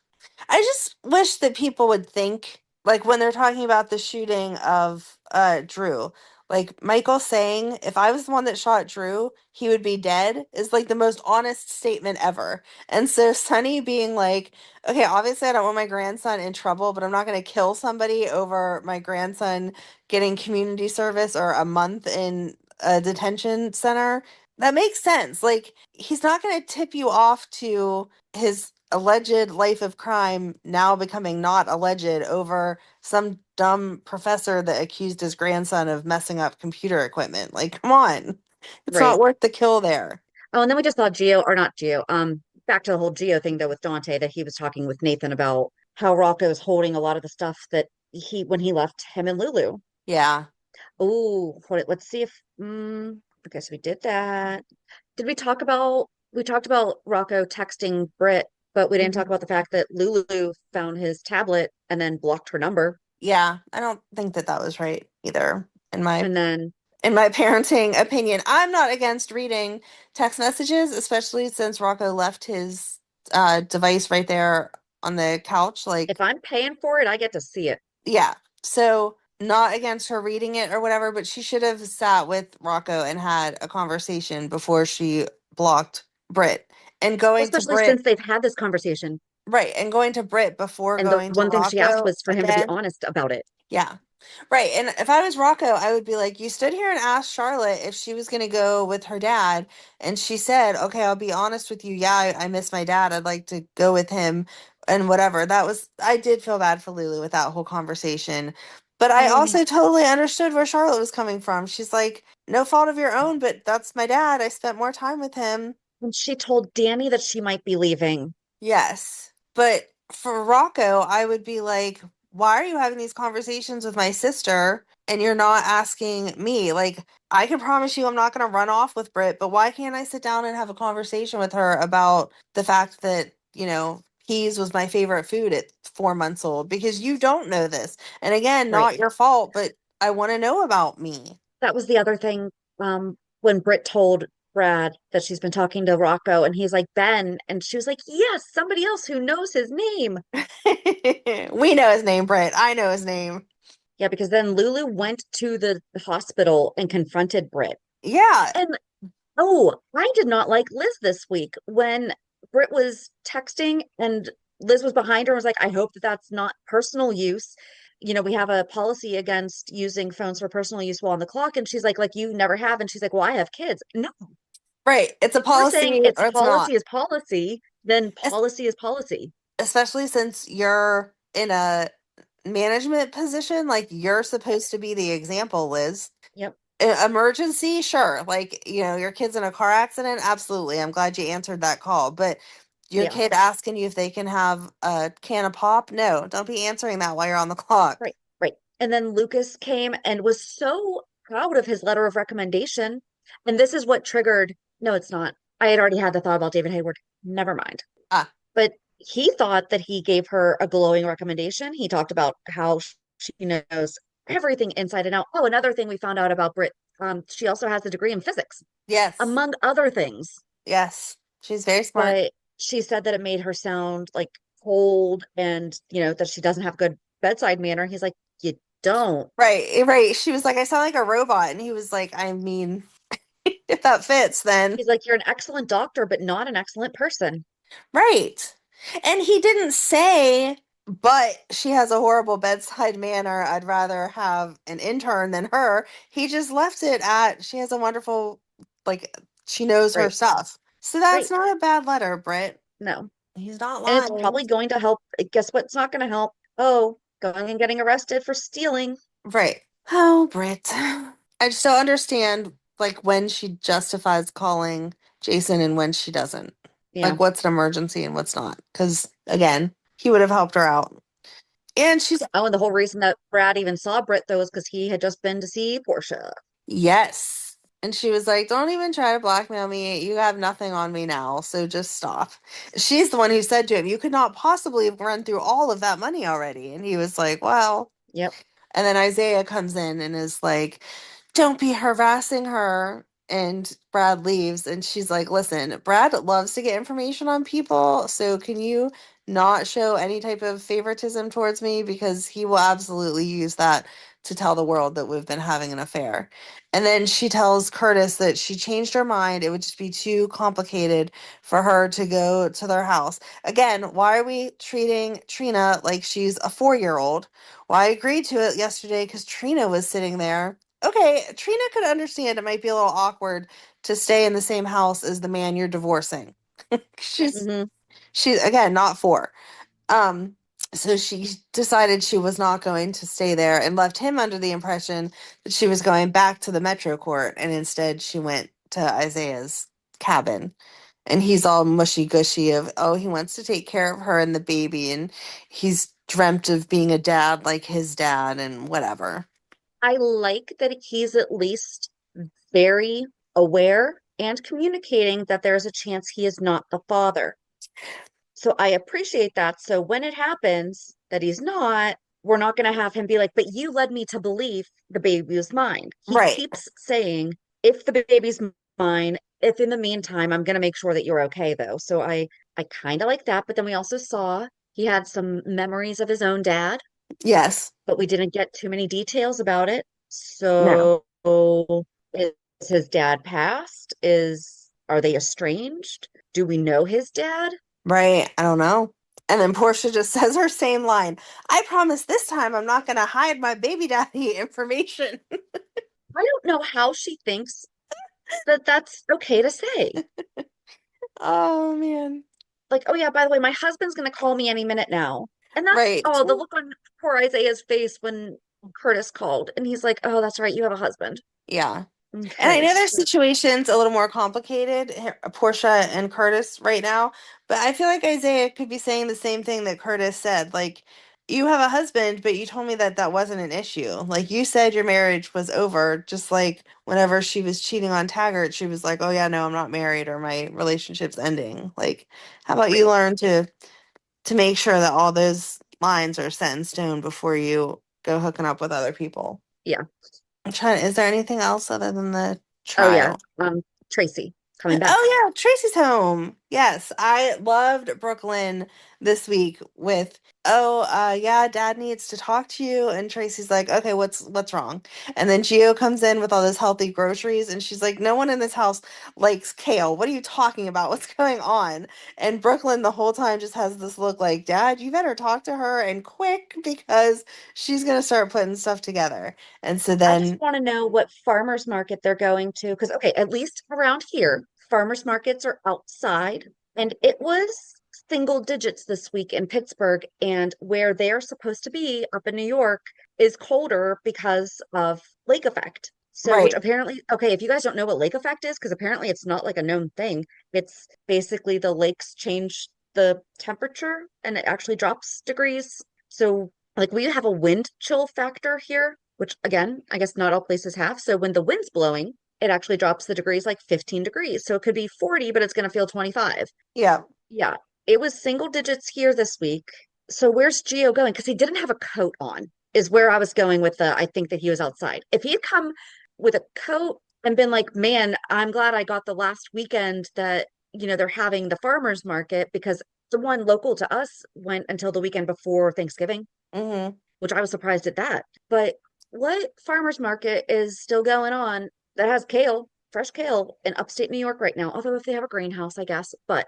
I just wish that people would think, like when they're talking about the shooting of Drew, like Michael saying, if I was the one that shot Drew, he would be dead, is like the most honest statement ever. And so Sonny being like, okay, obviously I don't want my grandson in trouble, but I'm not going to kill somebody over my grandson getting community service or a month in a detention center. That makes sense. Like he's not going to tip you off to his alleged life of crime now becoming not alleged over some dumb professor that accused his grandson of messing up computer equipment. Like, come on. It's not Right. worth the kill there. Oh, and then we just saw Gio, or not Gio. Back to the whole Gio thing though with Dante, that he was talking with Nathan about how Rocco was holding a lot of the stuff that when he left him and Lulu. Yeah. Oh, hold it. Let's see if okay, so we did that. Did we talked about Rocco texting Britt, but we didn't talk Mhm. about the fact that Lulu found his tablet and then blocked her number. Yeah. I don't think that that was right either And then in my parenting opinion. I'm not against reading text messages, especially since Rocco left his device right there on the couch. if Like, I'm paying for it, I get to see it. yeah. So not against her reading it or whatever, but she should have sat with Rocco and had a conversation before she blocked Brit. And Well, going to especially since Brit, they've had this conversation. right, and going to Brit before And the going to one thing she asked Rocco was for him to be again. honest about it. Yeah. Right. And if I was Rocco, I would be like, you stood here and asked Charlotte if she was going to go with her dad. And she said, okay, I'll be honest with you. Yeah, I miss my dad. I'd like to go with him and whatever. I did feel bad for Lulu with that whole conversation. But I Um, also totally understood where Charlotte was coming from. She's like, no fault of your own, but that's my dad. I spent more time with him. when she told Danny that she might be leaving. Yes. But for Rocco, I would be like, why are you having these conversations with my sister and you're not asking me? Like, I can promise you I'm not going to run off with Britt, but why can't I sit down and have a conversation with her about the fact that, peas was my favorite food at 4 months old? Because you don't know this. And again, Right. not your fault, but I want to know about me. That was the other thing. When Britt told Brad that she's been talking to Rocco, and he's like, Ben, and she was like, yes, somebody else who knows his name. We know his name, Britt. I know his name. Yeah, because then Lulu went to the hospital and confronted Britt. Yeah. And oh, I did not like Liz this week when Britt was texting and Liz was behind her and was like, I hope that that's not personal use. We have a policy against using phones for personal use while on the clock. And she's like you never have. And she's like, well, I have kids. No, Right. It's a if we're saying policy it's or it's not. policy is policy, then Es- policy is policy. Especially since you're in a management position, like you're supposed to be the example, Liz. Yep. Emergency, sure. Like, your kid's in a car accident, absolutely. I'm glad you answered that call. But your Yeah. kid asking you if they can have a can of pop, no, don't be answering that while you're on the clock. Right. Right. And then Lucas came and was so proud of his letter of recommendation. And this is what triggered, no, it's not. I had already had the thought about David Hayward. Never mind. Ah, But he thought that he gave her a glowing recommendation. He talked about how she knows everything inside and out. Oh, another thing we found out about Britt, she also has a degree in physics, yes. among other things. Yes. She's very smart. But she said that it made her sound like cold and, that she doesn't have good bedside manner. He's like, you don't. Right, right. She was like, I sound like a robot. And he was like, I mean, if that fits, then. He's like, you're an excellent doctor, but not an excellent person. Right. And he didn't say, but she has a horrible bedside manner. I'd rather have an intern than her. He just left it at she has a wonderful, like, she knows her Right. stuff. So that's Right. not a bad letter, Britt. No. He's not And it's lying. probably going to help. Guess what's not going to help? Oh, going and getting arrested for stealing. Right. Oh, Britt. I just don't understand, like, when she justifies calling Jason and when she doesn't. Yeah. Like, what's an emergency and what's not? Because, again, he would have helped her out. And she's, Oh, and the whole reason that Brad even saw Britt though is because he had just been to see Portia. yes. And she was like, don't even try to blackmail me. You have nothing on me now, so just stop. She's the one who said to him, you could not possibly have run through all of that money already. And he was like, well. Yep. And then Isaiah comes in and is like, don't be harassing her. And Brad leaves. And she's like, listen, Brad loves to get information on people. So can you not show any type of favoritism towards me? Because he will absolutely use that to tell the world that we've been having an affair. And then she tells Curtis that she changed her mind. It would just be too complicated for her to go to their house. Again, why are we treating Trina like she's a 4-year-old? Well, I agreed to it yesterday because Trina was sitting there. Okay, Trina could understand it might be a little awkward to stay in the same house as the man you're divorcing. she's Hmm. she's again not 4. Um, so she decided she was not going to stay there and left him under the impression that she was going back to the Metro Court, and instead she went to Isaiah's cabin. And he's all mushy gushy of, oh, he wants to take care of her and the baby, and he's dreamt of being a dad like his dad and whatever. I like that he's at least very aware and communicating that there's a chance he is not the father. So I appreciate that. So when it happens that he's not, we're not going to have him be like, but you led me to believe the baby was mine. He Right. keeps saying, if the baby's mine, if in the meantime, I'm going to make sure that you're okay though. So I kind of like that. But then we also saw he had some memories of his own dad, Yes. but we didn't get too many details about it. No. So is his dad passed? Are they estranged? Do we know his dad? Right. I don't know. And then Portia just says her same line. I promise this time I'm not going to hide my baby daddy information. I don't know how she thinks that that's okay to say. Oh, man. Like, oh yeah, by the way, my husband's gonna call me any minute now. And that's Right. oh, the look on poor Isaiah's face when Curtis called and he's like, oh, that's right, you have a husband. Yeah. Okay. And I know their situation's a little more complicated, Portia and Curtis right now, but I feel like Isaiah could be saying the same thing that Curtis said. Like, you have a husband, but you told me that that wasn't an issue. Like, you said your marriage was over, just like whenever she was cheating on Taggart, she was like, oh, yeah, no, I'm not married or my relationship's ending. Like, how about you learn to make sure that all those lines are set in stone before you go hooking up with other people? Yeah. I'm trying. Is there anything else other than the Oh yeah. trial? Tracy coming back. Oh yeah, Tracy's home. Yes, I loved Brook Lynn this week with yeah, Dad needs to talk to you, and Tracy's like, okay, what's wrong? And then Gio comes in with all those healthy groceries, and she's like, no one in this house likes kale. What are you talking about? What's going on? And Brooklyn the whole time just has this look like, Dad, you better talk to her and quick because she's gonna start putting stuff together. And so I just then, want to know what farmers market they're going to, because okay, at least around here, farmers markets are outside, and it was single digits this week in Pittsburgh, and where they're supposed to be up in New York is colder because of lake effect. So, which right. apparently, okay, if you guys don't know what lake effect is, because apparently it's not like a known thing, it's basically the lakes change the temperature and it actually drops degrees. So, like we have a wind chill factor here, which again, I guess not all places have. So when the wind's blowing, it actually drops the degrees like 15 degrees. So it could be 40, but it's going to feel 25. Yeah. Yeah, it was single digits here this week. So where's Gio going? Because he didn't have a coat on, is where I was going with the I think that he was outside. If he had come with a coat and been like, man, I'm glad I got the last weekend that, they're having the farmers market because the one local to us went until the weekend before Thanksgiving, Mm-hmm. which I was surprised at that. But what farmers market is still going on that has kale, fresh kale in upstate New York right now? Although if they have a greenhouse, I guess, but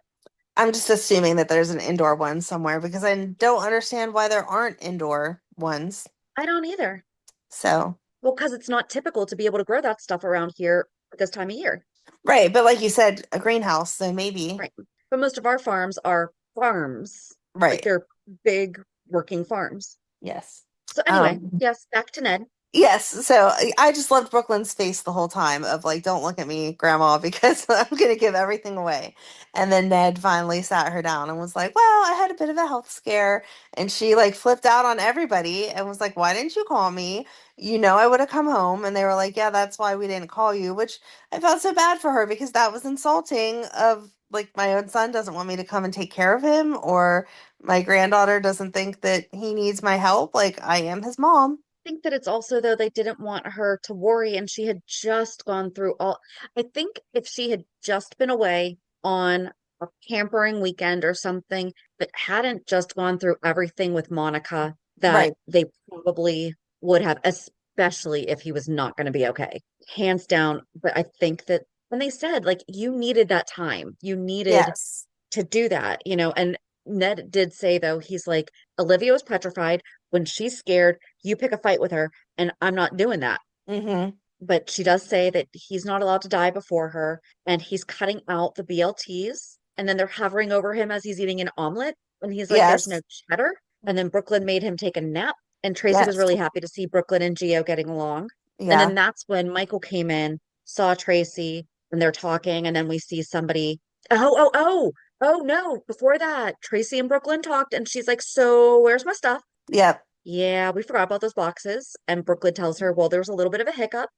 I'm just assuming that there's an indoor one somewhere because I don't understand why there aren't indoor ones. I don't either. So, Well, because it's not typical to be able to grow that stuff around here at this time of year. right. But like you said, a greenhouse. So maybe. Right. But most of our farms are farms, like Right. they're big working farms. Yes. So anyway, yes, back to Ned. Yes, so I just loved Brooklyn's face the whole time of like, don't look at me, Grandma, because I'm gonna give everything away. And then Ned finally sat her down and was like, well, I had a bit of a health scare. And she like flipped out on everybody and was like, why didn't you call me? You know, I would have come home. And they were like, yeah, that's why we didn't call you, which I felt so bad for her because that was insulting of like my own son doesn't want me to come and take care of him, or my granddaughter doesn't think that he needs my help. Like I am his mom. Think that it's also though they didn't want her to worry and she had just gone through all I think if she had just been away on a pampering weekend or something but hadn't just gone through everything with Monica that Right. they probably would have, especially if he was not going to be okay, hands down. But I think that when they said like you needed that time, you needed Yes. to do that, and Ned did say though, he's like, Olivia was petrified. When she's scared, you pick a fight with her, and I'm not doing that. Mm-hmm. But she does say that he's not allowed to die before her, and he's cutting out the BLTs, and then they're hovering over him as he's eating an omelet, and he's like, there's no Yes. cheddar. And then Brooklyn made him take a nap, and Tracy was Yes. really happy to see Brooklyn and Gio getting along. And then Yeah. that's when Michael came in, saw Tracy, and they're talking, and then we see somebody. Oh no, before that, Tracy and Brooklyn talked, and she's like, so where's my stuff? Yep. Yeah, we forgot about those boxes. And Brooklyn tells her, well, there was a little bit of a hiccup.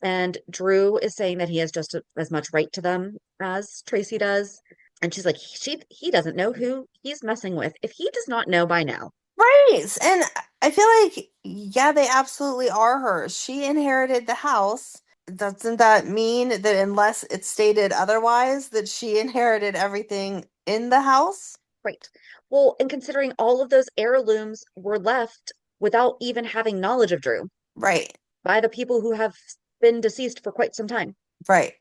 And Drew is saying that he has just as much right to them as Tracy does. And she's like, he doesn't know who he's messing with. If he does not know by now, Right. And I feel like, yeah, they absolutely are hers. She inherited the house. Doesn't that mean that unless it's stated otherwise, that she inherited everything in the house? right. Well, and considering all of those heirlooms were left without even having knowledge of Drew Right. by the people who have been deceased for quite some time. Right.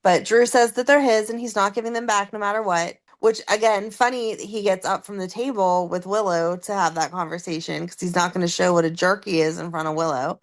But Drew says that they're his and he's not giving them back no matter what. Which, again, funny that he gets up from the table with Willow to have that conversation because he's not going to show what a jerk he is in front of Willow.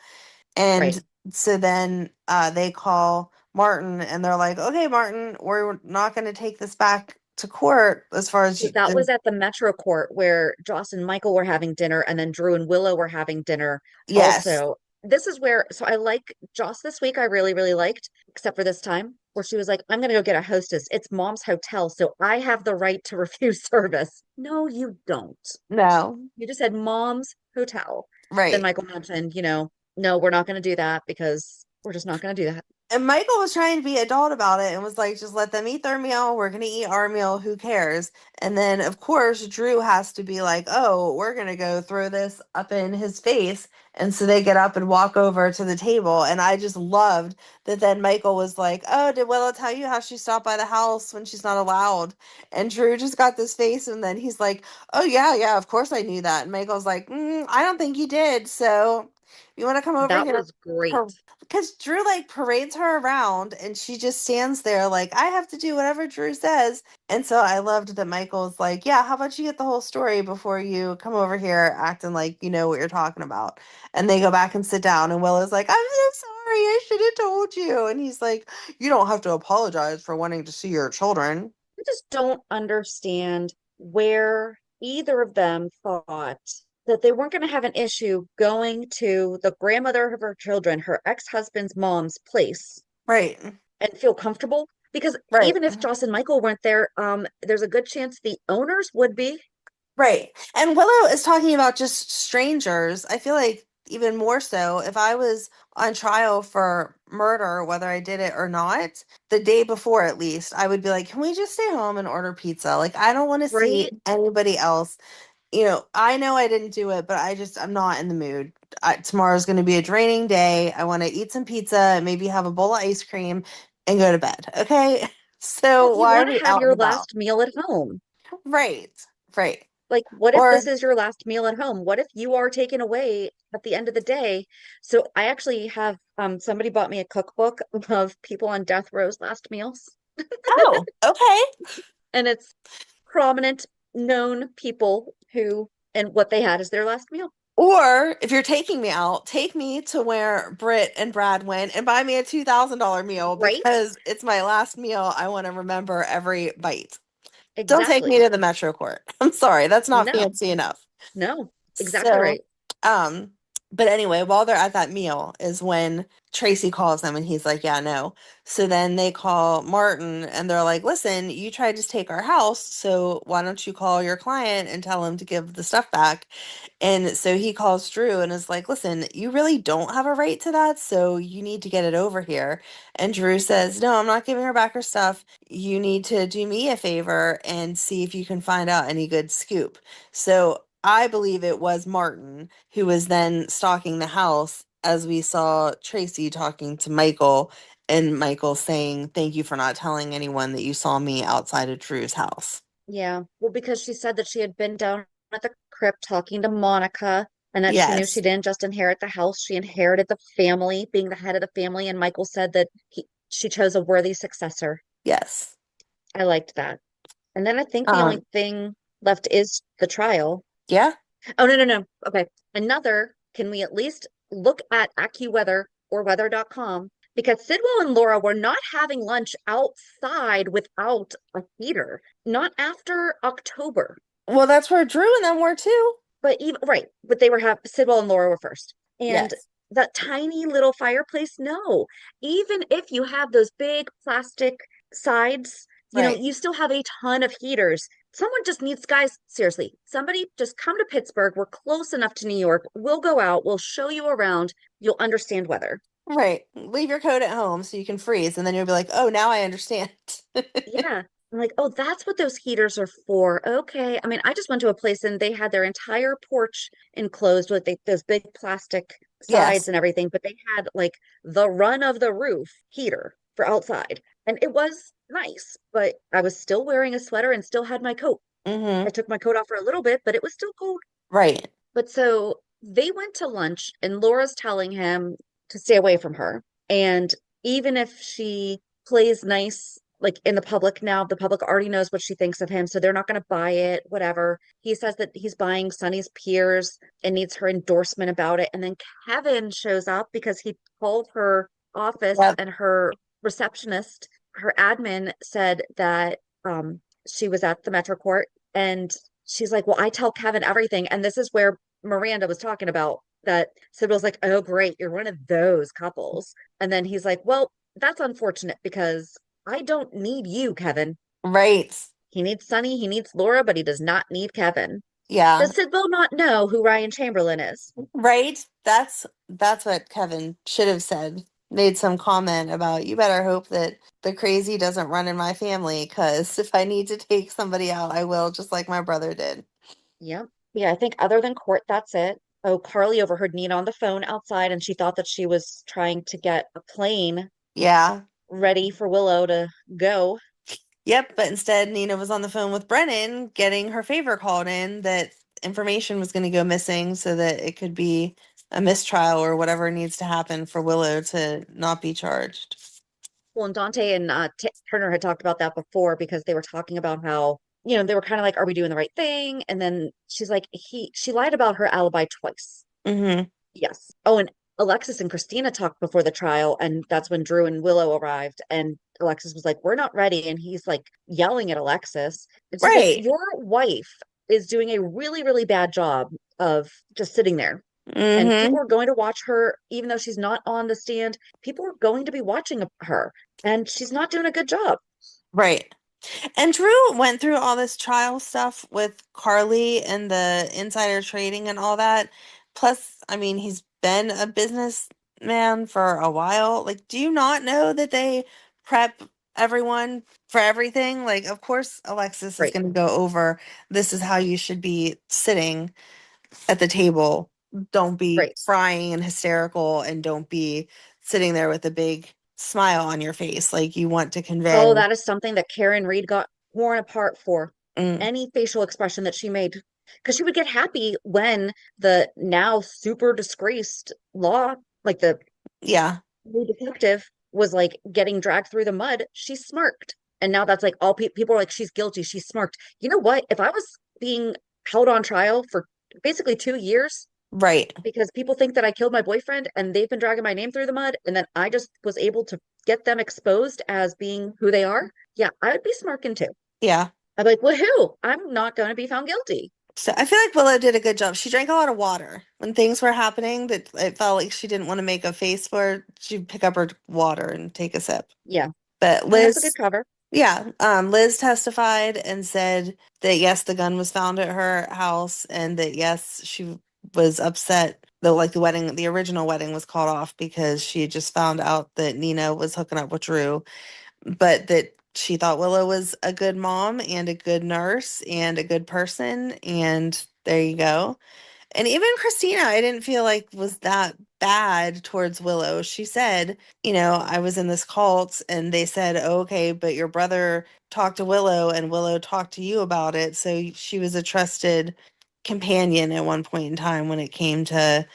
Right. And so then they call Martin and they're like, okay, Martin, we're not going to take this back to court as far as That was at the Metro Court where Joss and Michael were having dinner, and then Drew and Willow were having dinner yes. also. This is where, so I like Joss this week. I really, really liked, except for this time where she was like, I'm going to go get a hostess. It's mom's hotel, so I have the right to refuse service. No, you don't. No. You just said mom's hotel. Then Right. Michael mentioned, no, we're not going to do that because we're just not going to do that. And Michael was trying to be adult about it and was like, just let them eat their meal. We're going to eat our meal. Who cares? And then, of course, Drew has to be like, oh, we're going to go throw this up in his face. And so they get up and walk over to the table. And I just loved that then Michael was like, oh, did Willow tell you how she stopped by the house when she's not allowed? And Drew just got this face. And then he's like, oh, yeah, of course I knew that. And Michael's like, I don't think you did. So you want to come over That here? was great. Because Drew like parades her around and she just stands there like, I have to do whatever Drew says. And so I loved that Michael's like, yeah, how about you get the whole story before you come over here acting like you know what you're talking about? And they go back and sit down and Willow's like, I'm so sorry, I should have told you. And he's like, you don't have to apologize for wanting to see your children. I just don't understand where either of them thought that they weren't going to have an issue going to the grandmother of her children, her ex-husband's mom's place, Right. and feel comfortable. Because Right. even if Joss and Michael weren't there, there's a good chance the owners would be. Right. And Willow is talking about just strangers. I feel like even more so if I was on trial for murder, whether I did it or not, the day before at least, I would be like, can we just stay home and order pizza? Like, I don't want to see Right? anybody else. I know I didn't do it, but I'm not in the mood. Tomorrow's going to be a draining day. I want to eat some pizza, maybe have a bowl of ice cream and go to bed. Okay. Well, So you why are want to we have out and your about? last meal at home. Right. Right. Like, what if Or this is your last meal at home? What if you are taken away at the end of the day? So I actually have somebody bought me a cookbook of people on death row's last meals. oh, okay. And it's prominent, known people who and what they had as their last meal. Or if you're taking me out, take me to where Britt and Brad went and buy me a $2,000 meal Right? because it's my last meal. I want to remember every bite. Don't take me Exactly. to the Metro Court. I'm sorry, that's not No, fancy enough. no, exactly So, right. um, but anyway, while they're at that meal is when Tracy calls them and he's like, yeah, no. So then they call Martin and they're like, listen, you tried to take our house, so why don't you call your client and tell him to give the stuff back? And so he calls Drew and is like, listen, you really don't have a right to that, so you need to get it over here. And Drew says, no, I'm not giving her back her stuff. You need to do me a favor and see if you can find out any good scoop. So I believe it was Martin who was then stalking the house as we saw Tracy talking to Michael and Michael saying, thank you for not telling anyone that you saw me outside of Drew's house. Yeah. Well, because she said that she had been down at the crypt talking to Monica and that she knew she Yes. didn't just inherit the house, she inherited the family, being the head of the family. And Michael said that she chose a worthy successor. Yes. I liked that. And then I think the only Um, thing left is the trial. yeah. Oh, no, no, no. Okay. Can we at least look at Accuweather or weather.com? Because Sidwell and Laura were not having lunch outside without a heater, not after October. Well, that's where Drew and them were too. But even right, but they were have Sidwell and Laura were first. And Yes. that tiny little fireplace, no. Even if you have those big plastic sides, Right. you still have a ton of heaters. Someone just needs, guys, seriously, somebody just come to Pittsburgh. We're close enough to New York. We'll go out, we'll show you around. You'll understand weather. Right. Leave your coat at home so you can freeze, and then you'll be like, oh, now I understand. Yeah. I'm like, oh, that's what those heaters are for. Okay. I mean, I just went to a place and they had their entire porch enclosed with those big plastic sides Yes. and everything, but they had like the run of the roof heater for outside. And it was nice, but I was still wearing a sweater and still had my coat. I Mm-hmm. took my coat off for a little bit, but it was still cold. Right. But so they went to lunch and Laura's telling him to stay away from her. And even if she plays nice, like in the public now, the public already knows what she thinks of him. So they're not going to buy it, whatever. He says that he's buying Sunny's peers and needs her endorsement about it. And then Kevin shows up because he called her office Yep. and her receptionist, her admin said that she was at the Metro Court and she's like, well, I tell Kevin everything. And this is where Miranda was talking about that Sybil's like, oh, great, you're one of those couples. And then he's like, well, that's unfortunate because I don't need you, Kevin. Right. He needs Sonny, he needs Laura, but he does not need Kevin. Yeah. Does Sybil not know who Ryan Chamberlain is? Right. That's what Kevin should have said. Made some comment about you better hope that the crazy doesn't run in my family, because if I need to take somebody out, I will, just like my brother did. Yep. Yeah, I think other than court, that's it. Oh, Carly overheard Nina on the phone outside and she thought that she was trying to get a plane Yeah. ready for Willow to go. Yep, but instead Nina was on the phone with Brennan getting her favor called in that information was going to go missing so that it could be a mistrial or whatever needs to happen for Willow to not be charged. Well, and Dante and Turner had talked about that before because they were talking about how, they were kind of like, are we doing the right thing? And then she's like, she lied about her alibi twice. Mm-hmm. Yes. Oh, and Alexis and Kristina talked before the trial, and that's when Drew and Willow arrived. And Alexis was like, we're not ready. And he's like yelling at Alexis. And she's like, Right. your wife is doing a really, really bad job of just sitting there. And Mm-hmm. people are going to watch her, even though she's not on the stand. People are going to be watching her, and she's not doing a good job. Right. And Drew went through all this trial stuff with Carly and the insider trading and all that. Plus, I mean, he's been a businessman for a while. Like, do you not know that they prep everyone for everything? Like, of course, Alexis is Right, going to go over this is how you should be sitting at the table. Don't be right. crying and hysterical, and don't be sitting there with a big smile on your face. Like, you want to convey. Oh, that is something that Karen Reed got torn apart for. Mm, Any facial expression that she made, because she would get happy when the now super disgraced law, like the yeah. new detective, was like getting dragged through the mud. She smirked, and now that's like all people are like, she's guilty. She smirked. You know what? If I was being held on trial for basically 2 years Right. because people think that I killed my boyfriend and they've been dragging my name through the mud, and then I just was able to get them exposed as being who they are. Yeah, I would be smirking too. Yeah. I'd be like, woohoo, I'm not going to be found guilty. So I feel like Willow did a good job. She drank a lot of water when things were happening that it felt like she didn't want to make a face for. She'd pick up her water and take a sip. Yeah, But and that's a good Liz, cover. yeah, Liz testified and said that yes, the gun was found at her house, and that yes, she was upset that like the original wedding was called off because she had just found out that Nina was hooking up with Drew, but that she thought Willow was a good mom and a good nurse and a good person, and there you go. And even Kristina, I didn't feel like was that bad towards Willow. She said, I was in this cult and they said, oh, okay, but your brother talked to Willow and Willow talked to you about it. So she was a trusted companion at one point in time when it came to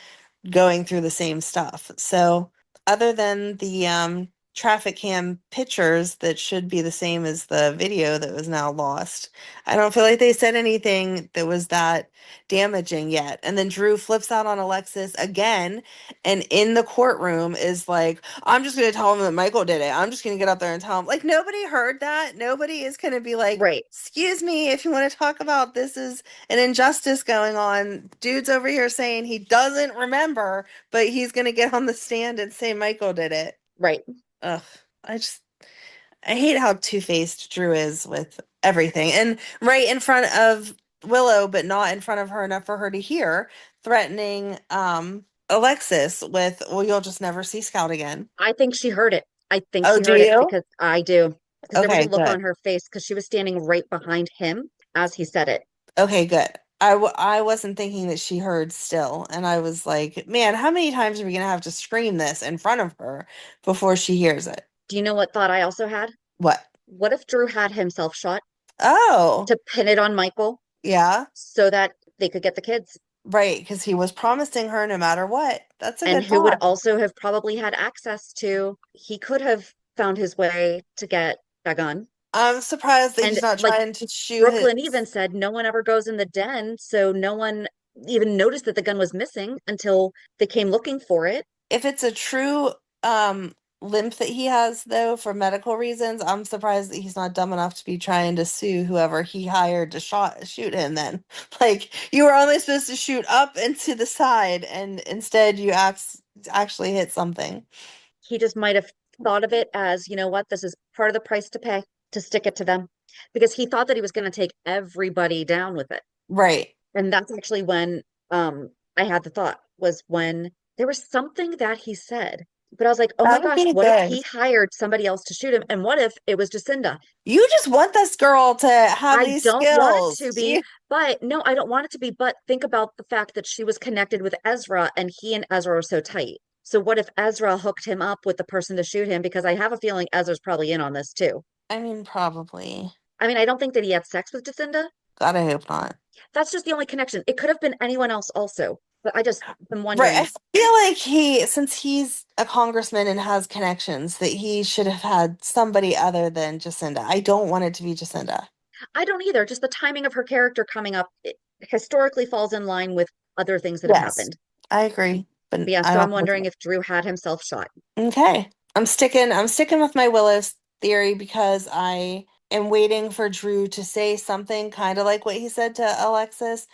going through the same stuff. So other than the traffic cam pictures that should be the same as the video that was now lost, I don't feel like they said anything that was that damaging yet. And then Drew flips out on Alexis again, and in the courtroom is like, I'm just going to tell him that Michael did it. I'm just going to get up there and tell him. Like, nobody heard that. Nobody is going to be like, Right, excuse me, if you want to talk about this is an injustice going on. Dude's over here saying he doesn't remember, but he's going to get on the stand and say Michael did it. right. Ugh. I hate how two-faced Drew is with everything. And right in front of Willow, but not in front of her enough for her to hear, threatening Alexis with, well, you'll just never see Scout again. I think she heard it. I think Oh, she do heard it you? because I do. Because there was a Okay, look good. on her face because she was standing right behind him as he said it. Okay, good. I wasn't thinking that she heard still. And I was like, man, how many times are we going to have to scream this in front of her before she hears it? Do you know what thought I also had? What? What if Drew had himself shot Oh, to pin it on Michael yeah, so that they could get the kids? right. Because he was promising her no matter what. That's a And good who would thought. also have probably had access to, he could have found his way to get a gun. I'm surprised that And he's not like trying to shoot Brook Lynn his. even said, no one ever goes in the den. So no one even noticed that the gun was missing until they came looking for it. If it's a true limp that he has, though, for medical reasons, I'm surprised that he's not dumb enough to be trying to sue whoever he hired to shoot him then. Like, you were only supposed to shoot up and to the side, and instead you actually hit something. He just might have thought of it as, you know what, this is part of the price to pay to stick it to them because he thought that he was going to take everybody down with it. Right. And that's actually when I had the thought was when there was something that he said. But I was like, oh my That would gosh, be what if good. he hired somebody else to shoot him? And what if it was Jacinda? You just want this girl to have I these don't want it skills. to be, but no, I don't want it to be. But think about the fact that she was connected with Ezra and he and Ezra are so tight. So what if Ezra hooked him up with the person to shoot him? Because I have a feeling Ezra's probably in on this too. I mean, probably. I mean, I don't think that he had sex with Jacinda. God, I hope not. That's just the only connection. It could have been anyone else also. But I just am Right. I wondering. feel like since he's a congressman and has connections, that he should have had somebody other than Jacinda. I don't want it to be Jacinda. I don't either. Just the timing of her character coming up historically falls in line with other things that have Yes, happened. I agree, but But yeah, I so don't I'm think wondering if Drew had himself shot. okay. I'm sticking with my Willow's theory because I am waiting for Drew to say something kind of like what he said to Alexis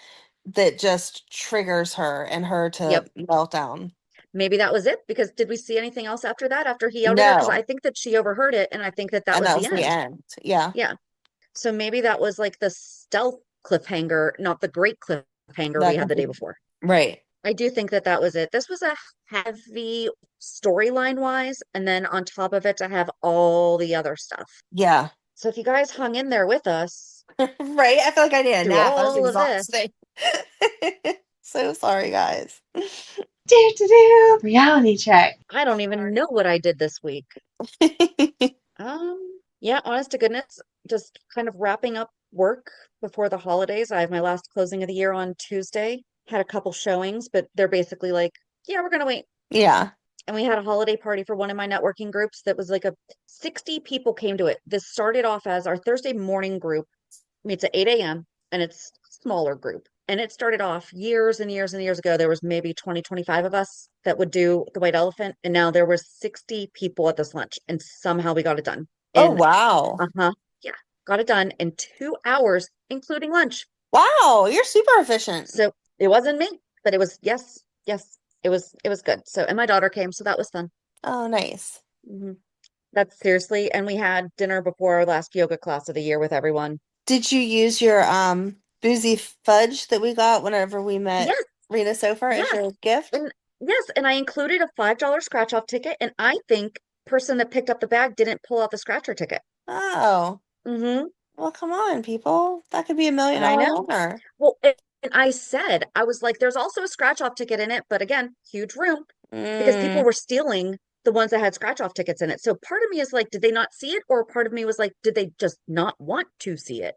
that just triggers her and her to Yep. melt down. Maybe that was it because did we see anything else after that after he yelled at her? Because I No, think that she overheard it and I think that that and was that the was the end. end. Yeah, Yeah. So maybe that was like the stealth cliffhanger, not the great cliffhanger we that had could the day be before. right. I do think that that was it. This was a heavy storyline wise, and then on top of it, to have all the other stuff. Yeah. So if you guys hung in there with us Right? I feel like I need a through nap. That was all of this, exhausting. So sorry, guys. Do do do. Reality check. I don't even know what I did this week. Yeah, honest to goodness, just kind of wrapping up work before the holidays. I have my last closing of the year on Tuesday. Had a couple showings, but they're basically like, yeah, we're gonna wait. Yeah. And we had a holiday party for one of my networking groups that was like 60 people came to it. This started off as our Thursday morning group meets at 8 a.m. and it's a smaller group. And it started off years and years and years ago. There was maybe 20, 25 of us that would do the white elephant. And now there was 60 people at this lunch. And somehow we got it done Oh, in, wow. yeah, got it done in 2 hours, including lunch. Wow, you're super efficient. So it wasn't me, but it was, yes, it was good. So, and my daughter came, so that was fun. Oh, nice. hmm That's seriously, and we had dinner before our last yoga class of the year with everyone. Did you use your boozy fudge that we got whenever we met Yes, Rita Sofer as yes, your gift? and yes, and I included a $5 scratch off ticket, and I think person that picked up the bag didn't pull out the scratcher ticket. Oh, hmm well, come on, people. That could be $1 million I know. winner. Well, and I said, I was like, there's also a scratch off ticket in it, but again, huge room because people Mm, were stealing the ones that had scratch off tickets in it. So part of me is like, did they not see it? Or part of me was like, did they just not want to see it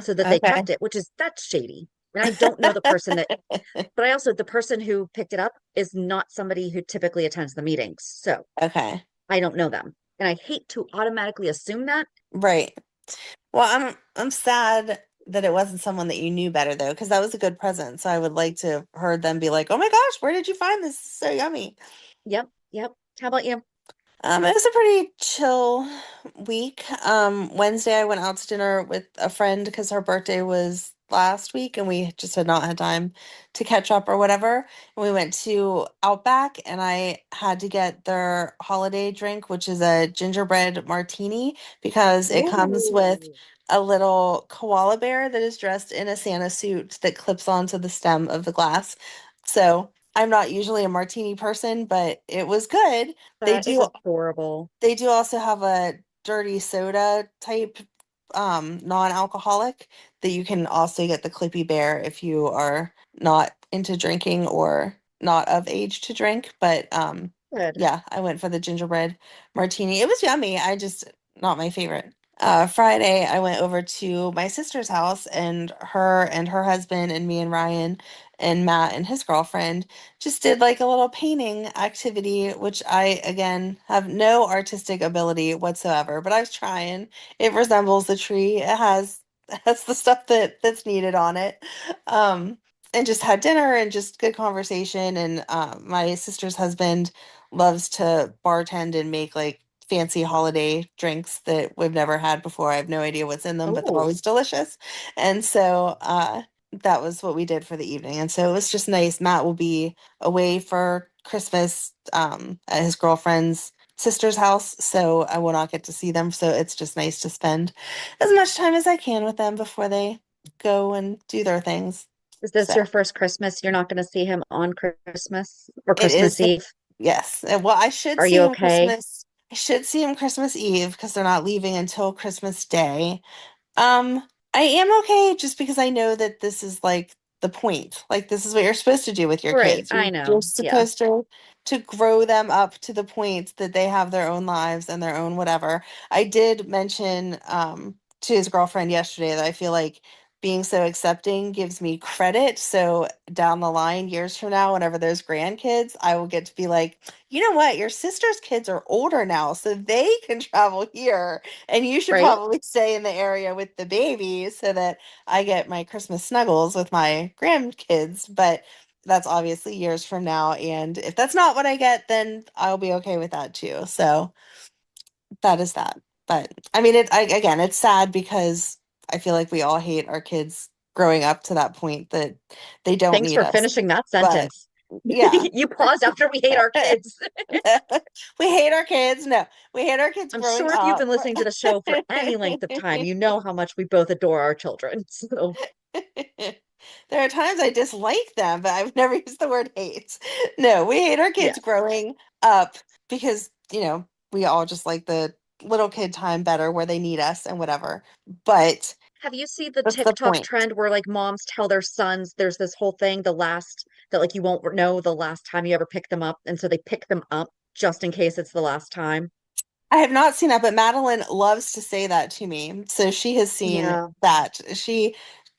so that they okay. kept it, which is that's shady. And I don't know the person that, but I also, the person who picked it up is not somebody who typically attends the meetings. So Okay. I don't know them. And I hate to automatically assume that. Right. Well, I'm sad that it wasn't someone that you knew better though, because that was a good present. So I would like to have heard them be like, "Oh my gosh, where did you find this? This is so yummy." Yep. Yep. How about you? It was a pretty chill week. Wednesday I went out to dinner with a friend because her birthday was last week and we just had not had time to catch up or whatever. And we went to Outback and I had to get their holiday drink, which is a gingerbread martini, because it comes with Ooh, a little koala bear that is dressed in a Santa suit that clips onto the stem of the glass. So I'm not usually a martini person, but it was good. They that is do adorable. they do also have a dirty soda type non-alcoholic that you can also get the Clippy Bear if you are not into drinking or not of age to drink. But Good. yeah, I went for the gingerbread martini. It was yummy. I just not my favorite. Friday, I went over to my sister's house, and her husband and me and Ryan and Matt and his girlfriend just did like a little painting activity, which I again have no artistic ability whatsoever, but I was trying. It resembles the tree. It has the stuff that's needed on it. Um, and just had dinner and just good conversation. And my sister's husband loves to bartend and make like fancy holiday drinks that we've never had before. I have no idea what's in them, but they're Oh, always delicious. And so that was what we did for the evening. And so it was just nice. Matt will be away for Christmas at his girlfriend's sister's house, so I will not get to see them. So it's just nice to spend as much time as I can with them before they go and do their things. is this So your first Christmas? You're not going to see him on Christmas or it is Christmas Eve? yes. Well, I should Are you see him okay? Christmas. I should see him Christmas Eve because they're not leaving until Christmas Day. Um, I am okay just because I know that this is like the point. Like this is what you're supposed to do with your Right, kids. I You're know. Yeah. supposed to grow them up to the point that they have their own lives and their own whatever. I did mention to his girlfriend yesterday that I feel like being so accepting gives me credit. So down the line, years from now, whenever there's grandkids, I will get to be like, you know what, your sister's kids are older now, so they can travel here and you should Right? probably stay in the area with the baby so that I get my Christmas snuggles with my grandkids. But that's obviously years from now. And if that's not what I get, then I'll be okay with that too. So that is that. But I mean, again, it's sad because I feel like we all hate our kids growing up to that point that they don't Thanks need for us. finishing that But sentence. yeah. You paused after we hate our kids. We hate our kids. No, we hate our kids I'm growing sure if you've up. been listening to the show for any length of time, you know how much we both adore our children. So, There are times I dislike them, but I've never used the word hate. No, we hate our yeah. kids growing up because, we all just like the little kid time better where they need us and whatever. But Have you seen the that's the TikTok point. trend where like moms tell their sons there's this whole thing, the last that like you won't know the last time you ever pick them up, and so they pick them up just in case it's the last time? I have not seen that, but Madeline loves to say that to me. So she has seen Yeah, that. She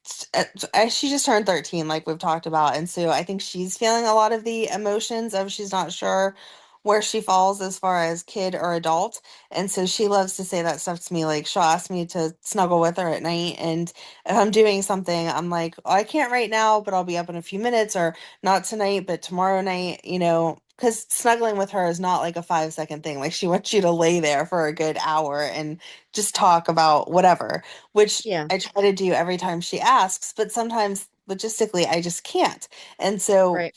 just turned 13, like we've talked about, and so I think she's feeling a lot of the emotions of she's not sure where she falls as far as kid or adult. And so she loves to say that stuff to me. Like she'll ask me to snuggle with her at night, and if I'm doing something, I'm like, oh, I can't right now, but I'll be up in a few minutes, or not tonight, but tomorrow night, because snuggling with her is not like a 5-second thing. Like she wants you to lay there for a good hour and just talk about whatever, which yeah, I try to do every time she asks, but sometimes logistically I just can't. And so right,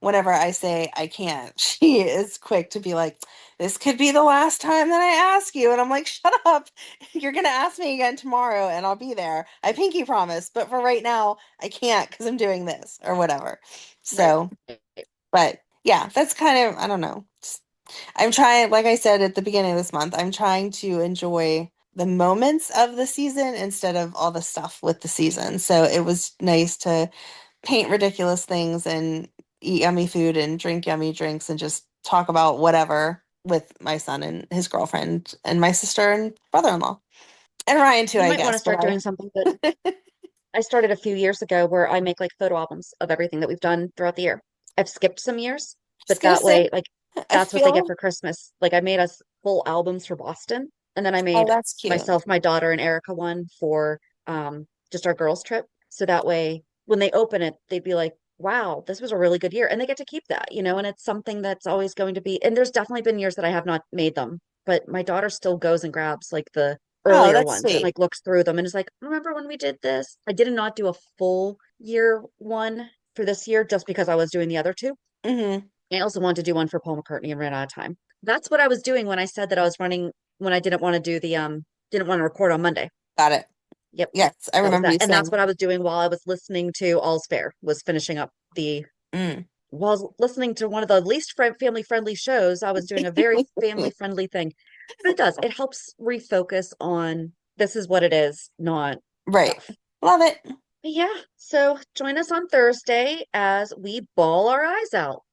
whenever I say I can't, she is quick to be like, this could be the last time that I ask you. And I'm like, shut up. You're going to ask me again tomorrow and I'll be there. I pinky promise. But for right now, I can't because I'm doing this or whatever. right. So, but yeah, that's kind of, I don't know. I'm trying, like I said at the beginning of this month, I'm trying to enjoy the moments of the season instead of all the stuff with the season. So it was nice to paint ridiculous things and eat yummy food and drink yummy drinks and just talk about whatever with my son and his girlfriend and my sister and brother-in-law. And Ryan too, You I might want to guess, but start doing something that I started a few years ago where I make like photo albums of everything that we've done throughout the year. I've skipped some years, just but gonna that say, way, like, I that's what they get feel, for Christmas. Like, I made us full albums for Boston, and then I oh, made that's cute. myself, my daughter, and Erica one for just our girls' trip. So that way, when they open it, they'd be like, wow, this was a really good year. And they get to keep that, and it's something that's always going to be. And there's definitely been years that I have not made them, but my daughter still goes and grabs like the Oh, earlier that's ones and sweet. like looks through them and is like, remember when we did this? I did not do a full year one for this year just because I was doing the other two. Mm-hmm. I also wanted to do one for Paul McCartney and ran out of time. That's what I was doing when I said that I was running when I didn't want to do the didn't want to record on Monday. Got it. Yep, Yes, I that was remember that. you And that's saying. what I was doing while I was listening to All's Fair, was finishing up the Mm. while I was listening to one of the least family friendly shows. I was doing a very family friendly thing. But it does. It helps refocus on this is what it is, not Right. stuff. Love it. But yeah, so join us on Thursday as we bawl our eyes out.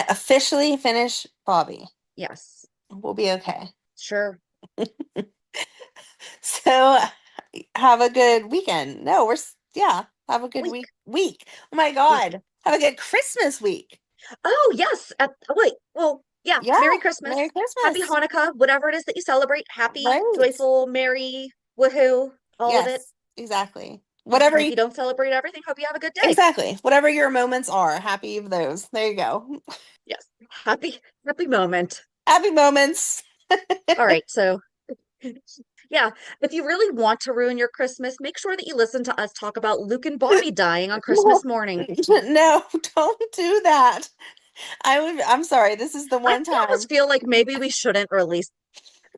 Officially finish Bobbie. Yes, We'll be okay. sure. So have a good weekend. No, yeah, have a good Week, week. Oh my week. God. Have a good Christmas week. Oh, yes. Wait, well, yeah. Yeah. Merry Christmas. Merry Happy Christmas. Hanukkah, whatever it is that you celebrate. Happy, Right. joyful, merry, woohoo, all of it. Yes, exactly. Whatever If you don't celebrate everything, hope you have a good day. Exactly. Whatever your moments are, happy of those. There you go. Yes. Happy moment. Happy moments. All right. So, yeah, if you really want to ruin your Christmas, make sure that you listen to us talk about Luke and Bobbie dying on Christmas morning. No, don't do that. I'm sorry. This is the one I almost time. feel like maybe we shouldn't release.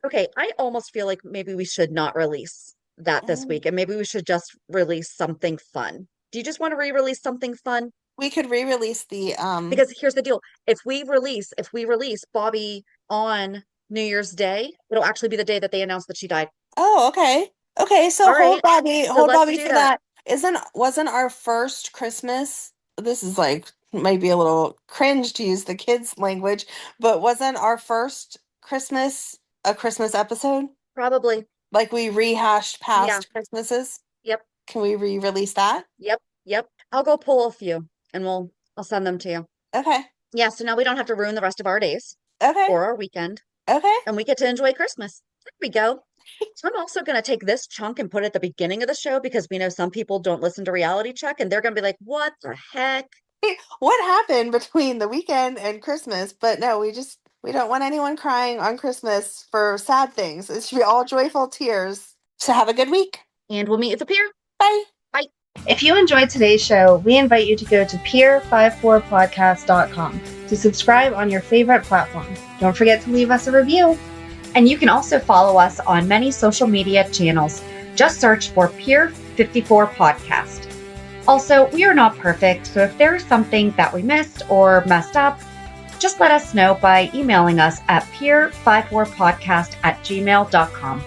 Okay, I almost feel like maybe we should not release that this week, and maybe we should just release something fun. Do you just want to re-release something fun? We could re-release the Because here's the deal. If we release Bobbie on New Year's Day, it'll actually be the day that they announced that she died. Oh, okay. Okay, so All right. hold let's Bobbie do for that. Wasn't our first Christmas, this is like might be a little cringe to use the kids' language, but wasn't our first Christmas a Christmas episode? Probably. Like we rehashed Yeah. past Christmases? Yep. Can we re-release that? Yep. I'll go pull a few and I'll send them to you. Okay. Yeah, so now we don't have to ruin the rest of our days Okay. or our weekend, Okay. and we get to enjoy Christmas. There we go. So I'm also going to take this chunk and put it at the beginning of the show because we know some people don't listen to Reality Check and they're going to be like, what the heck? What happened between the weekend and Christmas? But no, we don't want anyone crying on Christmas for sad things. It should be all joyful tears. So have a good week. And we'll meet at the pier. Bye. Bye. If you enjoyed today's show, we invite you to go to peer54podcast.com to subscribe on your favorite platform. Don't forget to leave us a review. And you can also follow us on many social media channels. Just search for Peer 54 Podcast. Also, we are not perfect, so if there is something that we missed or messed up, just let us know by emailing us at peer54podcast@gmail.com.